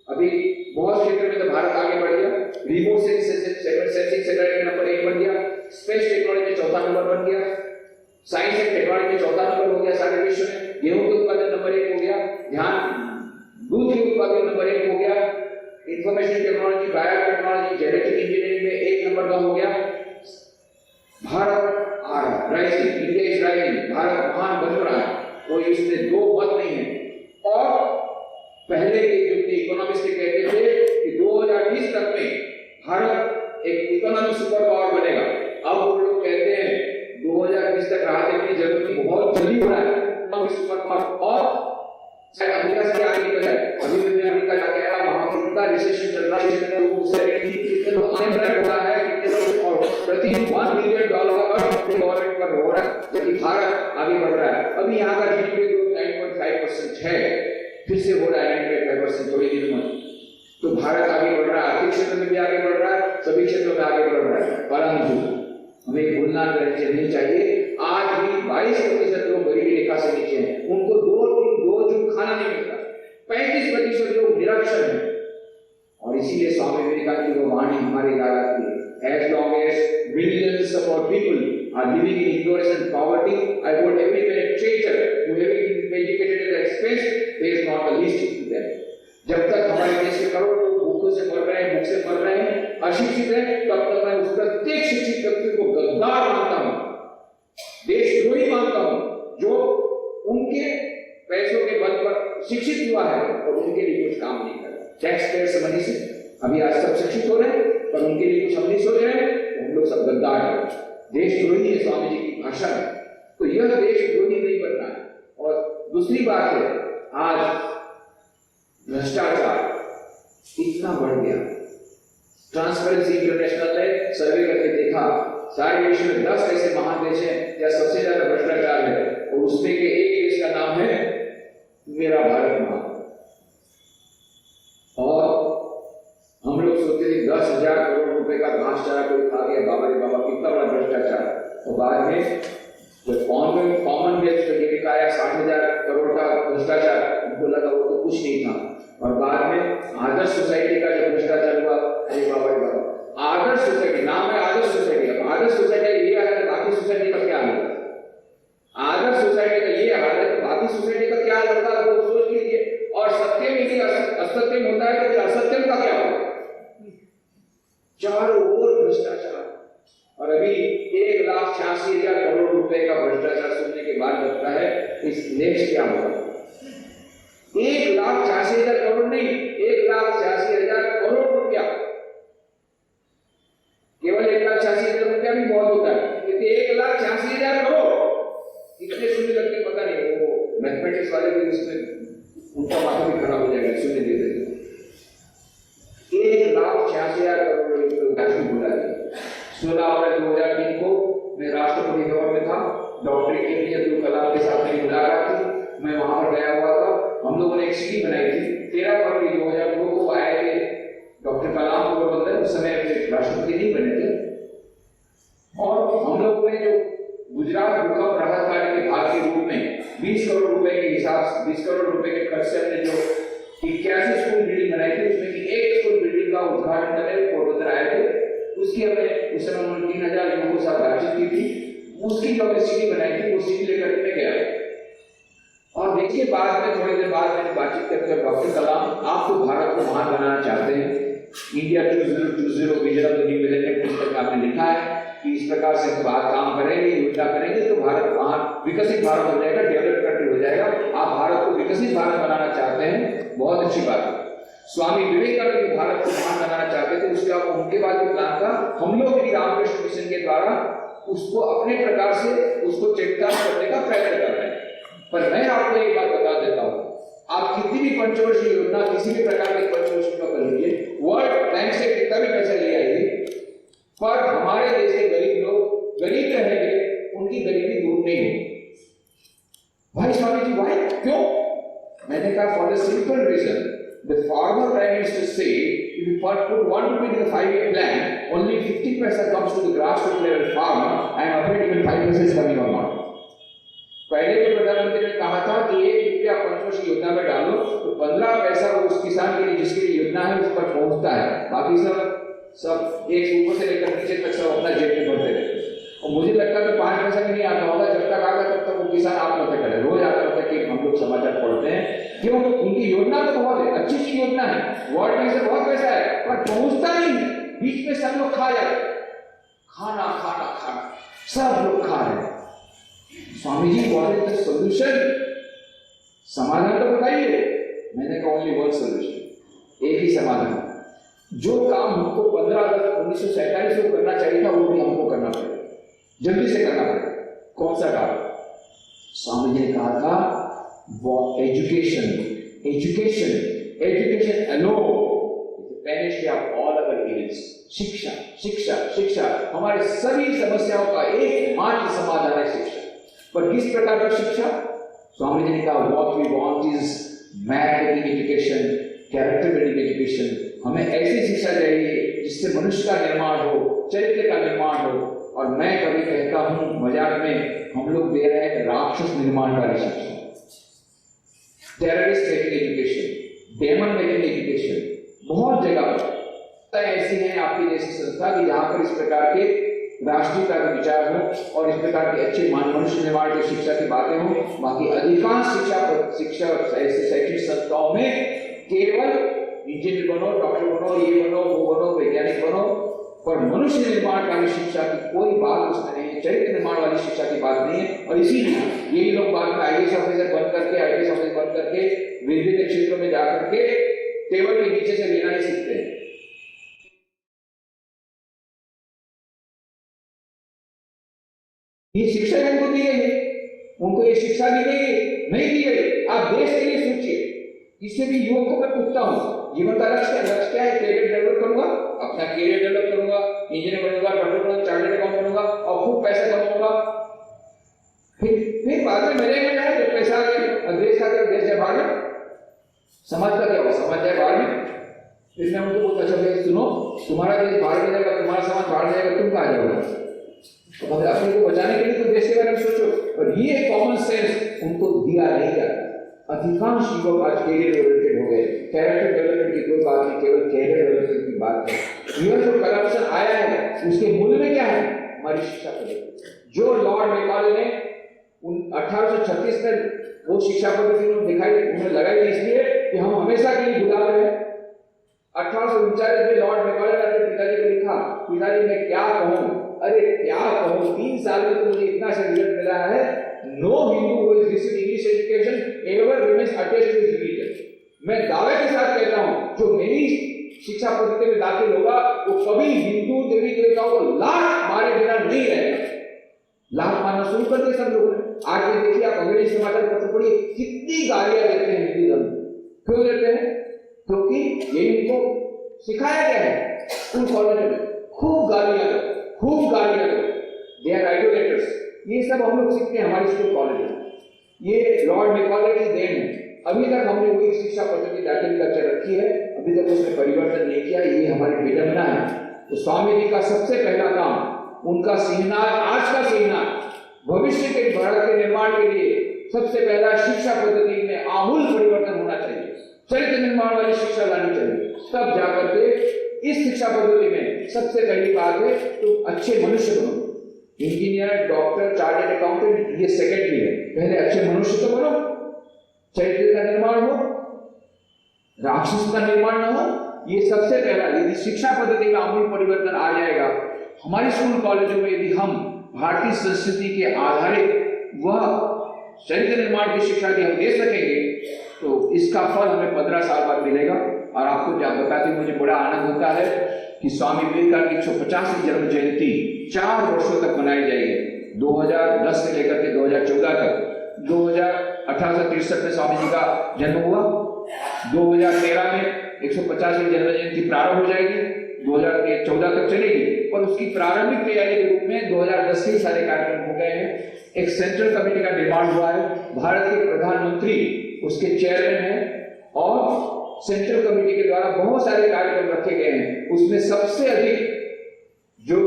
अभी बहुत क्षेत्र में तो भारत आगे बढ़ गया। रिमोट सेंसिंग सेटेलाइट नंबर 1 बन गया, स्पेस टेक्नोलॉजी में 4था नंबर बन गया, साइंस एंड टेक्नोलॉजी में 4था नंबर हो गया सारे विश्व में, गेहूं के उत्पादन नंबर 1 हो गया, ध्यान दूध के उत्पादन नंबर 1 हो गया, information technology, bio technology, genetic engineering में 1 नंबर का हो गया। भारत आ रहा है, rising, India is rising, Bharat महान बन रहा है, कोई इसमें दो मत नहीं है। और पहले के जो इकोनॉमिस्ट कहते थे कि 2020 तक में भारत एक इकोनॉमिक सुपर पावर बनेगा, अब वो लोग कहते हैं 2020 तक राह देखने की जरूरत नहीं, बहुत जल्दी हो रहा है इकोनॉमिक सुपर पावर। और शायद अमेरिका से आगे निकल जाए। अभी मैंने अमेरिका जाके आया, वहां पर कितना रिसेशन चल रहा है, कितने लोग अनएम्प्लॉयड हो रहा है, कितने लोग, और प्रति $1 बिलियन गवर्नमेंट पर हो रहा है, जबकि भारत आगे बढ़ रहा है। अभी यहाँ का जीडीपी ग्रोथ 9.5% है, फिर से हो रहा है 9.5% थोड़ी दिनों में। तो भारत आगे बढ़ रहा है, आर्थिक क्षेत्र में भी आगे बढ़ रहा है, सभी क्षेत्रों में आगे बढ़ रहा है। परंतु हमें भूलना नहीं चाहिए, आज भी 22% लोग गरीबी रेखा से नीचे हैं, उनको दो जून खाना नहीं मिलता, 35% लोग निरक्षर हैं। और इसीलिए स्वामी विवेकानंद की वो वाणी हमारी याद आती है, as long as millions of our people are living in ignorance and poverty, I want every penetrator who having been educated at their expense, there is not the least to them. जब तक हमारे देश के करोड़ों लोग भूखों से मर रहे हैं, भूख से मर रहे हैं, अशिक्षित हैं, तब तक मैं उस प्रत्येक शिक्षित व्यक्ति को गद्दार मानता हूँ, देशद्रोही मानता हूँ, जो उनके पैसों के बल पर शिक्षित हुआ है और उनके लिए कुछ काम नहीं कर रहा। टैक्स पेयर मनी से अभी आज सब शिक्षित हो रहे हैं, पर उनके लिए कुछ हम नहीं सोच रहे हैं, तो हम लोग सब गद्दार हैं, देशद्रोही है स्वामी जी की भाषा में। तो यह देशद्रोही नहीं बनना है। और दूसरी बात है, आज भ्रष्टाचार इतना बढ़ गया। ट्रांसपेरेंसी इंटरनेशनल ने सर्वे करके देखा सारे विश्व में 10 ऐसे महान देश हैं जहाँ सबसे ज्यादा भ्रष्टाचार है, और उसमें के एक देश का नाम है मेरा भारत माँ। और हम लोग सोचते थे 10,000 करोड़ रुपए का घास चारा कोई खा गया, बाबा रे बाबा कितना बड़ा भ्रष्टाचार। और बाद में जब कॉमनवेल्थ का ये निकाया 60,000 करोड़ का भ्रष्टाचार, उनको लगा वो तो कुछ नहीं था। और बाद में आदर्श सोसाइटी का जो भ्रष्टाचार हुआ, अरे बाबा रे बाबा, आदर्श सोसाइटी नाम है, आदर्श सोसाइटी। अब आदर्श सोसाइटी ये है, बाकी सोसाइटी का क्या हाल? आदर्श सोसाइटी का ये हाल है, बाकी सोसाइटी का क्या हाल होगा वो सोच लीजिए। और सत्यम यदि असत्यम होता है तो असत्यम का क्या होगा? चारों ओर भ्रष्टाचार। और अभी 1,86,000 करोड़ रुपए का भ्रष्टाचार सुनने के बाद लगता है इस नेक्स्ट क्या होगा? 1,86,000 करोड़ नहीं, 1,86,000 करोड़ रुपया। केवल 1,86,000 रुपया भी बहुत होता है, क्योंकि 1,86,000 करोड़ कितने सुनने लगते पता नहीं। वो मैथमेटिक्स वाले भी उसमें उनका माथा भी खराब हो जाएगा सुनने देते। 1,86,000 करोड़ रुपये बोला है। 16 अप्रैल 2003 को मैं राष्ट्रपति भवन में था, डॉक्टर APJ अब्दुल कलाम के साथ मेरी मुलाकात थी, मैं वहां पर गया हुआ था। हम लोगों ने एक सीडी बनाई थी। 13 फरवरी 2002 को आए थे डॉक्टर कलाम पोरबंदर, उस समय राष्ट्रपति नहीं बने थे। और हम लोगों ने जो गुजरात भूकंप राहत कार्य के भाग के रूप में 20 करोड़ रुपए के हिसाब से 20 करोड़ रुपए के खर्च से हमने जो 81 स्कूल बिल्डिंग बनाई थी, उसमें की एक स्कूल बिल्डिंग का उद्घाटन करने पोरबंदर आए थे। उसकी हमने उस समय उन्होंने 3,000 लोगों के साथ बातचीत की थी। उसकी जो हमने सीडी बनाई थी वो सीडी लेकर के गया। और देखिए बाद में थोड़ी देर बाद मैंने बातचीत करते हुए डॉक्टर कलाम आप तो भारत को महान बनाना चाहते हैं, India 2020 vision of the new millennium पुस्तक में आपने लिखा है कि इस प्रकार से बात काम करेंगे, योजना करेंगे तो भारत महान विकसित भारत हो जाएगा, डेवलप कंट्री हो जाएगा। आप भारत को विकसित भारत बनाना चाहते हैं, बहुत अच्छी बात है। स्वामी विवेकानंद भारत को महान बनाना चाहते थे, उसका उनके बाद जो प्लान था, हम लोग भी रामकृष्ण मिशन के द्वारा उसको अपने प्रकार से उसको चरितार्थ करने का प्रयत्न कर रहे हैं। पर मैं आपको एक बात बता देता हूं, आप कितनी भी पंचवर्षीय योजना, किसी भी प्रकार की पंचवर्षीय योजना कर लीजिए, वर्ल्ड बैंक से कितना भी पैसा ले आइए, पर हमारे देश के गरीब लोग गरीब रहेंगे, उनकी गरीबी दूर नहीं होगी। भाई स्वामी जी भाई क्यों? मैंने कहा for the simple reason, the former prime minister said if you put 1 rupee in the 5-year plan, only 50 paisa comes to the grassroots level farmer. I am afraid even 5 paisa is coming or not. पहले जो प्रधानमंत्री ने कहा था कि 1 रुपया पंचवर्षीय योजना में डालो तो 15 पैसा उस किसान के लिए जिसके लिए योजना है उस पर पहुंचता है, बाकी सब एक ऊपर से लेकर नीचे तक सब अपना जेब में भरते रहते। और मुझे लगता है 5 पैसा भी नहीं आता होगा, जब तक आगा तब तक वो किसान आत्महत्या करे। रोज आत्महत्या के हम लोग समाचार पढ़ते हैं। क्यों? उनकी योजना तो बहुत है, अच्छी सी योजना है, वर्ल्ड बैंक से बहुत पैसा है, पर पहुंचता नहीं, बीच में सब लोग खा जाते, खाना खाना खाना सब लोग खा रहे हैं। Swami ji what is the solution? समाधान तो बताइए। मैंने कहा ओनली वन सॉल्यूशन, एक ही समाधान। जो काम हमको 15 अगस्त 1947 को करना चाहिए था वो भी हमको करना पड़ेगा, जल्दी से करना पड़ेगा। कौन सा काम? स्वामी जी ने कहा था education, education, education alone is the Panacea of all our ills. शिक्षा, शिक्षा, शिक्षा हमारे सभी समस्याओं का एकमात्र समाधान है, शिक्षा। पर किस प्रकार की शिक्षा? स्वामी जी ने कहा what we want is man making education, character building education. हमें ऐसी शिक्षा चाहिए जिससे मनुष्य का निर्माण हो, चरित्र का निर्माण हो। और मैं कभी कहता हूं मजाक में, हम लोग दे रहे हैं राक्षस निर्माण वाली शिक्षा, terrorist making education, demon making education. बहुत जगह पर ऐसी है आपकी जैसी संस्था कि जहां पर इस प्रकार के राष्ट्रीयता के विचार हो और इस प्रकार के अच्छे मनुष्य निर्माण की शिक्षा की बातें हो। बाकी अधिकांश शिक्षा ऐसी शैक्षणिक संस्थाओं में केवल इंजीनियर बनो, डॉक्टर बनो, ये बनो, वो बनो, वैज्ञानिक बनो, पर मनुष्य निर्माण का शिक्षा की कोई बात उसमें नहीं है, चरित्र निर्माण वाली शिक्षा की बात नहीं है। और इसीलिए यही लोग बाद में IAS ऑफिसर बन करके, IPS ऑफिसर बन करके विभिन्न क्षेत्रों में जाकर के टेबल के नीचे से लेना ही सीखते हैं। ये शिक्षा उनको दी गई है, उनको ये शिक्षा दी गई नहीं दी गई। आप देश के लिए सोचिए। किसी भी युवक को मैं पूछता हूँ जीवन का लक्ष्य क्या है? कैरियर डेवलप करूंगा, अपना कैरियर डेवलप करूंगा, इंजीनियर बनूंगा, डॉक्टर बनूंगा, चार्टर्ड अकाउंटेंट बनूंगा, करूंगा और खूब पैसा कमाऊंगा, फिर बाद में मेरे में है जब पैसा आ गया देश का देश जाए बाहर में, समाज का क्या होगा, समाज जाए बाहर में। फिर मैं उनको बहुत अच्छा भाई सुनो, तुम्हारा देश बाहर में जाएगा, तुम्हारा समाज बाहर जाएगा, तुम कहाँ जाओगे? तो अपने को बचाने के लिए तो देश के बारे में सोचो। और ये कॉमन सेंस उनको दिया नहीं जाता। अधिकांश युवक आज कैरियर ओरिएंटेड हो गए। कैरेक्टर डेवलपमेंट की कोई बात नहीं, केवल कैरियर डेवलपमेंट की बात है। यह जो करप्शन आया है उसके मूल में क्या है? हमारी शिक्षा पद्धति। जो लॉर्ड मैकॉले ने 1836 में वो शिक्षा पद्धति उन्होंने लगाई थी इसलिए कि हम हमेशा के लिए गुलाम रहे। 1839 में लॉर्ड मैकॉले ने अपने पिताजी को लिखा, पिताजी मैं क्या कहूँ, अरे क्या कहूँ, 3 साल में तो मुझे इतना सा रिजल्ट मिला है, no Hindu who has received English education ever remains attached to his religion. मैं दावे के साथ कहता हूँ जो मेरी शिक्षा पद्धति में दाखिल होगा वो कभी हिंदू देवी देवताओं को लात मारे बिना नहीं रहेगा। लात मारना शुरू कर दिया सब लोगों ने। आज भी देखिए आप अंग्रेजी समाचार पत्र पढ़िए, कितनी गालियां देते हैं हिंदू धर्म। क्यों देते हैं? क्योंकि ये इनको सिखाया गया है स्कूल कॉलेज में, खूब गालियां दो, खूब गालियां दो, दे आर आइडोलेटर्स। ये सब हम लोग सीखते हैं हमारे स्कूल कॉलेज में। ये लॉर्ड मैकॉले की देन है। अभी तक हमने वही शिक्षा पद्धति दाखिल करके रखी है, अभी तक उसमें परिवर्तन नहीं किया। ये हमारी विडंबना है। तो स्वामी जी का सबसे पहला काम, उनका सिहनार, आज का सिहनार भविष्य के भारत के निर्माण के लिए सबसे पहला शिक्षा पद्धति में आमूल परिवर्तन होना चाहिए। चरित्र निर्माण वाली शिक्षा लानी चाहिए, तब जाकर के इस शिक्षा पद्धति में सबसे पहली बात है तो अच्छे मनुष्य बनो। इंजीनियर, डॉक्टर, चार्टर्ड अकाउंटेंट ये सेकेंडरी है, पहले अच्छे मनुष्य तो बनो, चरित्र का निर्माण हो, राक्षस का निर्माण न हो। ये सबसे पहला, यदि शिक्षा पद्धति में आमूल परिवर्तन आ जाएगा, हमारे स्कूल कॉलेजों में यदि हम भारतीय संस्कृति के आधारित वह चरित्र निर्माण की शिक्षा यदि हम दे सकेंगे तो इसका फल हमें 15 साल बाद मिलेगा। और आपको बताते मुझे बड़ा आनंद होता है कि स्वामी विवेकानंद की 150वीं जन्म जयंती 4 वर्षों तक मनाई जाएगी, 2010 से लेकर के 2014 तक। 1863 में स्वामी जी का जन्म हुआ, 2013 में 150वीं जन्म जयंती प्रारंभ हो जाएगी, 2014 तक चलेगी। और उसकी प्रारंभिक तैयारी के रूप में 2010 से सारे कार्यक्रम हो गए हैं। एक सेंट्रल कमेटी का निर्माण हुआ है, भारत के प्रधानमंत्री उसके चेयरमैन हैं और सेंट्रल कमेटी के द्वारा बहुत सारे कार्यक्रम रखे गए हैं। उसमें सबसे अधिक जो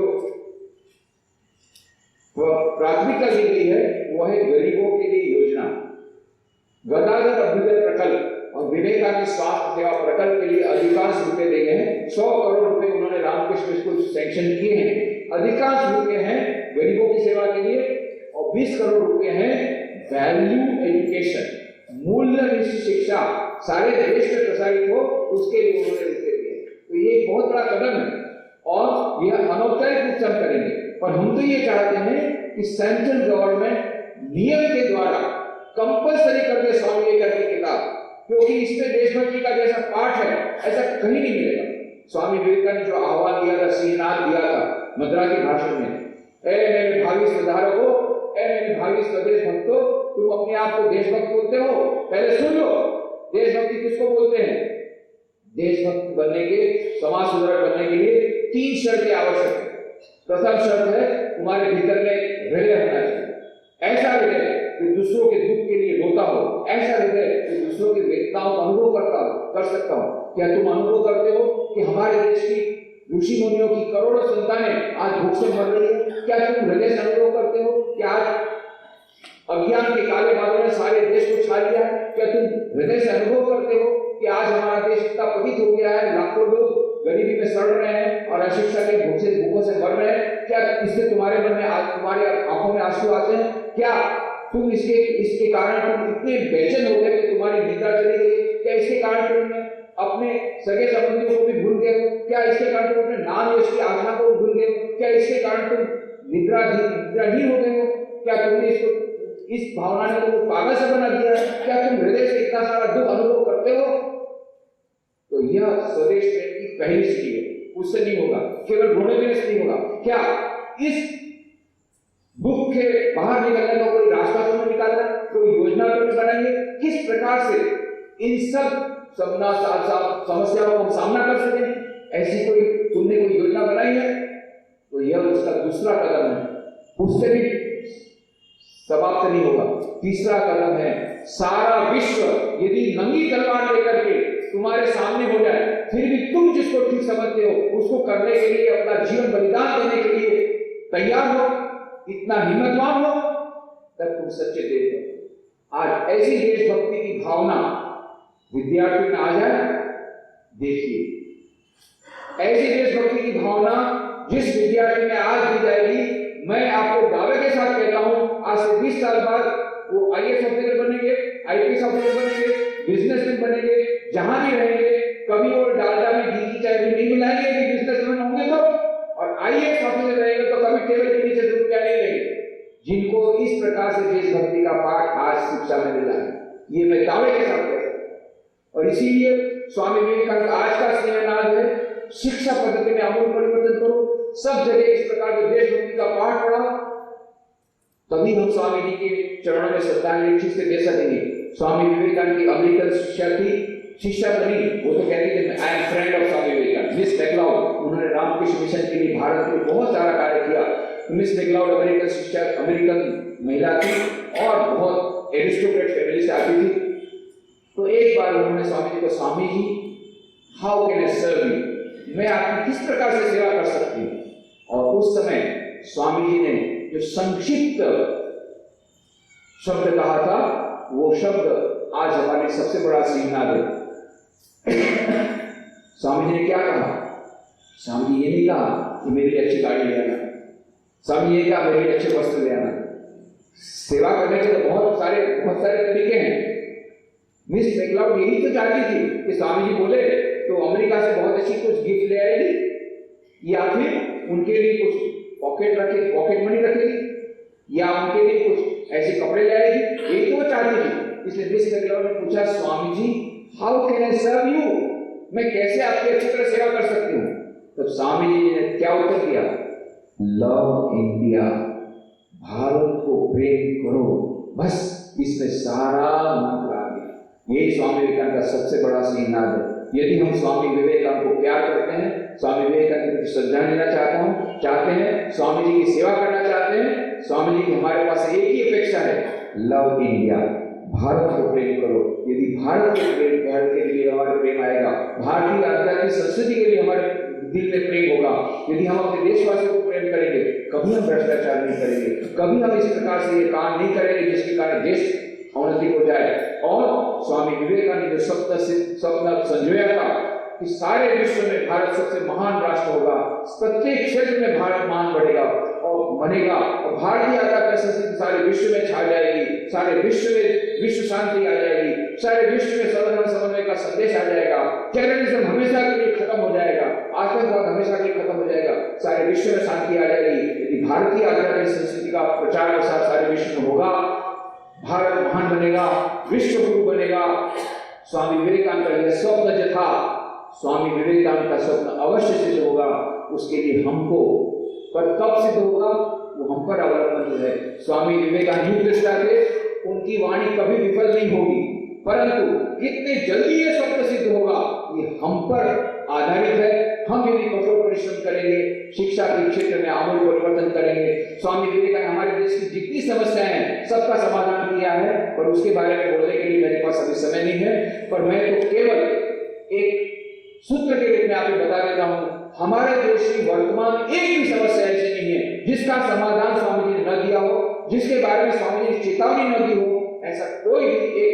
प्राथमिकता दी गई है वह है गरीबों के लिए योजना। गदाधर अभ्युदय प्रकल्प और विवेकानंद स्वास्थ्य सेवा प्रकल्प के लिए अधिकांश रुपए दिए गए हैं। 100 करोड़ रुपए उन्होंने रामकृष्ण स्कूल सैंक्शन किए हैं। अधिकांश रुपए हैं गरीबों की सेवा के लिए और 20 करोड़ रुपए हैं वैल्यू एजुकेशन, मूल्य शिक्षा सारे देश में प्रसारित हो उसके लिए उन्होंने रुपए दिए। तो ये एक बहुत बड़ा कदम है और यह अनौपचारिक रूप से हम करेंगे। पर हम तो ये चाहते हैं कि सेंट्रल गवर्नमेंट नियम के द्वारा कंपल्सरी कर दे स्वामी विवेकानंद की किताब, क्योंकि इसमें देशभक्ति का जैसा पाठ है ऐसा कहीं नहीं मिलेगा। स्वामी विवेकानंद जो आह्वान दिया था, सिहनाद दिया था मद्रासी भाषण में, ए मेरे भावी सुधारकों, ए मेरे भावी स्वदेश भक्तों, तुम अपने आप को देशभक्त बोलते हो, पहले सुन लो देशभक्ति किसको बोलते हैं। देशभक्त बनने के, समाज सुधारक बनने के लिए 3 शर्तें आवश्यक है। प्रथम शर्त है तुम्हारे भीतर में हृदय होना चाहिए, ऐसा हृदय कि दूसरों के दुख के लिए रोता हो, ऐसा हृदय कि दूसरों की वेदनाओं का अनुभव कर सकता हो। क्या तुम अनुभव करते हो कि हमारे देश की ऋषि मुनियों की करोड़ों संतानें आज भूख से मर रही है? क्या तुम हृदय से अनुभव करते हो कि आज अज्ञान के काले बादलों ने सारे देश को छा लिया है? क्या तुम हृदय से अनुभव करते हो कि आज हमारा देश इतना पतित हो गया है, लाखों लोग गरीबी में सड़ रहे हैं और अशिक्षा के भूखों से मर रहे हैं? क्या इससे तुम्हारे मन में, तुम्हारी आंखों में आंसू आते हैं? क्या तुम इसके कारण तुम इतने बेचैन हो गए कि तुम्हारी निद्रा चली गई? क्या इसके कारण तुमने अपने सगे संबंधियों को भी भूल गए हो? क्या इसके कारण तुम अपने नाम यश की आत्मा को भूल गए हो? क्या इसके कारण तुम निद्राहीन हो गए हो? क्या तुमने इस भावना ने तुमको पागल से बना दिया है? क्या तुम हृदय से इतना सारा दुख अनुभव करते हो? तो यह स्वदेश प्रेम की पहली सीढ़ी है, उससे नहीं होगा, केवल घोड़े देने से नहीं होगा। क्या इस दुख के बाहर निकलने का कोई रास्ता तुमने निकाला, कोई योजना तुमने बनाई है किस प्रकार से इन सब समस्याओं का सामना कर सकें? ऐसी कोई तुमने कोई योजना बनाई है? तो यह उसका दूसरा कदम है, उससे भी समाप्त नहीं होगा। तीसरा कदम है, सारा विश्व यदि नंगी तलवार लेकर के तुम्हारे सामने हो जाए, फिर भी तुम जिसको ठीक समझते हो उसको करने के लिए, अपना जीवन बलिदान देने के लिए तैयार हो, इतना हिम्मतवान हो, तब तुम सच्चे देव हो। आज ऐसी देशभक्ति की भावना विद्यार्थियों में आ जाए, देखिए ऐसी देशभक्ति की भावना जिस विद्यार्थी में आज दी जाएगी, मैं आपको दावे के साथ कहता हूं, आज से 20 साल बाद वो IAS ऑफिसर बनेंगे, IPS ऑफिसर बनेंगे, बिजनेसमैन बनेंगे, जहां भी रहेंगे, कभी वो डालडा में घी की चाय भी नहीं मिलाएंगे यदि बिजनेसमैन होंगे तो, और IAS ऑफिसर रहेंगे तो कभी टेबल के नीचे रुपया नहीं लेंगे। जिनको इस प्रकार से देशभक्ति का पाठ आज शिक्षा में मिला है, ये मैं दावे के साथ कहता हूं। और इसीलिए स्वामी विवेकानंद आज का सेमिनार है, शिक्षा पद्धति में आमूल परिवर्तन करो, सब जगह इस प्रकार के देशभक्ति का पाठ पढ़ाओ, तभी हम स्वामी जी के चरणों में श्रद्धांजलि ठीक से दे सकेंगे। स्वामी विवेकानंद की अमेरिकन शिष्या बनी, वो तो कहती थी I am friend of Swami Vivekananda. Miss MacLeod, उन्होंने रामकृष्ण मिशन के लिए भारत में बहुत सारा कार्य किया। मिस मैकलाउड अमेरिकन शिष्या, अमेरिकन महिला थी और बहुत एरिस्टोक्रेट फैमिली से आती थी। तो एक बार उन्होंने स्वामी जी को, Swami ji how can I serve you, मैं आपकी किस प्रकार से सेवा कर सकती हूँ। और उस समय स्वामी जी ने जो संक्षिप्त शब्द कहा था, वो शब्द आज हमारे सबसे बड़ा सिग्नल है। स्वामी जी ने क्या कहा? स्वामी जी ये नहीं कहा कि मेरी अच्छी गाड़ी ले आना, स्वामी ये कहा मेरे अच्छे वस्त्र ले आना। सेवा करने के तो बहुत सारे तरीके हैं। मिस मैकलाउड यही तो चाहती थी कि स्वामी जी बोले तो अमेरिका से बहुत अच्छी कुछ गिफ्ट ले आएगी, या फिर उनके लिए कुछ पॉकेट मनी रखेगी, या उनके लिए कुछ ऐसे कपड़े ले आएगी, यही तो वो चाहती थी। इसलिए मिस मैकलाउड ने पूछा, Swami ji how can I serve you, मैं कैसे आपकी अच्छी तरह सेवा कर सकती हूँ। तो स्वामी जी ने क्या उत्तर दिया? लव इंडिया, भारत को प्रेम करो, बस इसमें सारा मंत्र आ गया। यही स्वामी विवेकानंद का सबसे बड़ा सिद्धांत है। यदि हम स्वामी विवेकानंद को प्यार करते हैं, स्वामी विवेकानंद की श्रद्धा लेना चाहते हैं, स्वामी जी की सेवा करना चाहते हैं, स्वामी जी की हमारे पास एक ही अपेक्षा है, लव इंडिया, भारत को प्रेम करो। यदि भारत के लिए हमारे प्रेम आएगा, भारतीय आध्यात्मिक संस्कृति के लिए हमारे दिल में प्रेम होगा, यदि हम अपने देशवासियों को प्रेम करेंगे, कभी हम भ्रष्टाचार नहीं करेंगे, कभी हम इस प्रकार से ये काम नहीं करेंगे जिसके कारण देश अवनति हो जाए। और स्वामी विवेकानंद ने जो सपना संजोया था कि सारे विश्व में भारत सबसे महान राष्ट्र होगा, प्रत्येक क्षेत्र में भारत महान बढ़ेगा और बनेगा, और भारतीय आध्यात्मिक संस्कृति सारे विश्व में छा जाएगी, सारे विश्व में विश्व शांति आ जाएगी, सारे विश्व में सर्वधर्म समन्वय का संदेश आ जाएगा, टेररिज्म हमेशा के लिए खत्म हो जाएगा, आतंकवाद हमेशा के लिए खत्म हो जाएगा, सारे विश्व में शांति आ जाएगी। यदि भारतीय आध्यात्मिक संस्कृति का प्रचार प्रसार सारे विश्व में होगा, भारत महान बनेगा, विश्व गुरु बनेगा। स्वामी विवेकानंद का यह स्वप्न जो था, स्वामी विवेकानंद का स्वप्न अवश्य सिद्ध होगा। उसके लिए हमको, पर कब सिद्ध होगा वो हम पर अवलंबन है। स्वामी विवेकानंद युग दृष्टा थे, उनकी वाणी कभी विफल नहीं होगी, परंतु कितने जल्दी ये स्वप्न सिद्ध होगा ये हम पर आधारित है। हम यदि कठोर परिश्रम करेंगे, शिक्षा के क्षेत्र में आमूल परिवर्तन करेंगे, स्वामी विवेकानंद हमारे देश की जितनी समस्याएं हैं सबका समाधान किया है, पर उसके बारे में बोलने के लिए मेरे पास अभी समय नहीं है, पर मैं तो केवल एक सूत्र के रूप में आपको बता देता हूं, हमारे देश की वर्तमान एक भी समस्या ऐसी नहीं है जिसका समाधान स्वामी जी ने न दिया हो, जिसके बारे में स्वामी जी ने चेतावनी न दी हो। ऐसा कोई भी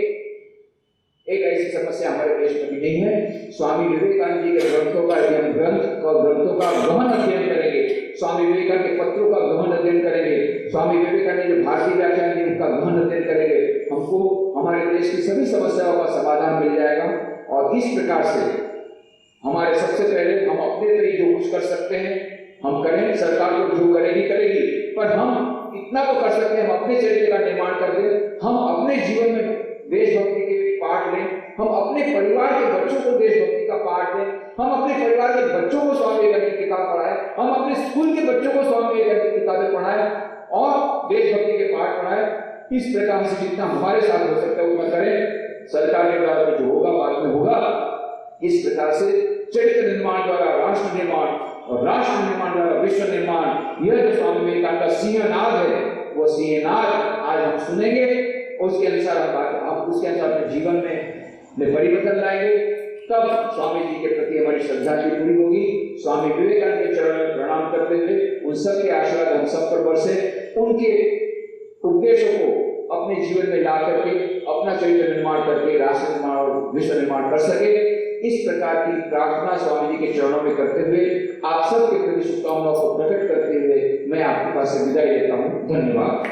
एक ऐसी समस्या हमारे देश में भी नहीं है। स्वामी विवेकानंद जी के ग्रंथों का गहन अध्ययन करेंगे, स्वामी विवेकानंद के पत्रों का गहन अध्ययन करेंगे, स्वामी विवेकानंद ने जो भारतीय व्याख्यान दी उनका गहन अध्ययन करेंगे, हमको हमारे देश की सभी समस्याओं का समाधान मिल जाएगा। और इस प्रकार से हमारे सबसे पहले हम अपने लिए जो कुछ कर सकते हैं हम करें, सरकार को जो करेगी, पर हम इतना तो कर सकते हैं, हम अपने चरित्र का निर्माण कर दें, हम अपने जीवन में देशभक्ति के पाठ लें, हम अपने परिवार के बच्चों को देशभक्ति का पाठ दें, हम अपने परिवार के बच्चों को स्वामी विवेकानंद की किताब पढ़ाएं, हम अपने स्कूल के बच्चों को स्वामी विवेकानंद की किताबें पढ़ाएं और देशभक्ति के पाठ पढ़ाएं। इस प्रकार से जितना हमारे साथ हो सकता है उतना करें। सरकार के द्वारा जो होगा बाद में होगा। इस प्रकार से चरित्र निर्माण द्वारा राष्ट्र निर्माण और राष्ट्र निर्माण द्वारा विश्व निर्माण, यह जो विवेकानंद का सिंहनाद है, वो सिंहनाद आज हम सुनेंगे, उसके अनुसार हम उसके अनुसार अपने जीवन में परिवर्तन लाएंगे, तब स्वामी जी के प्रति हमारी श्रद्धा की पूरी होगी। स्वामी विवेकानंद के चरणों में प्रणाम करते हुए उन सब के आशीर्वाद हम सब पर बरसे, उनके उपदेशों को अपने जीवन में ला करके अपना चरित्र निर्माण करके राष्ट्र निर्माण और विश्व निर्माण कर सके, इस प्रकार की प्रार्थना स्वामी जी के चरणों में करते हुए आप सबके प्रति शुभकामनाओं को प्रकट करते हुए मैं आपके पास से विदाई लेता हूँ। धन्यवाद।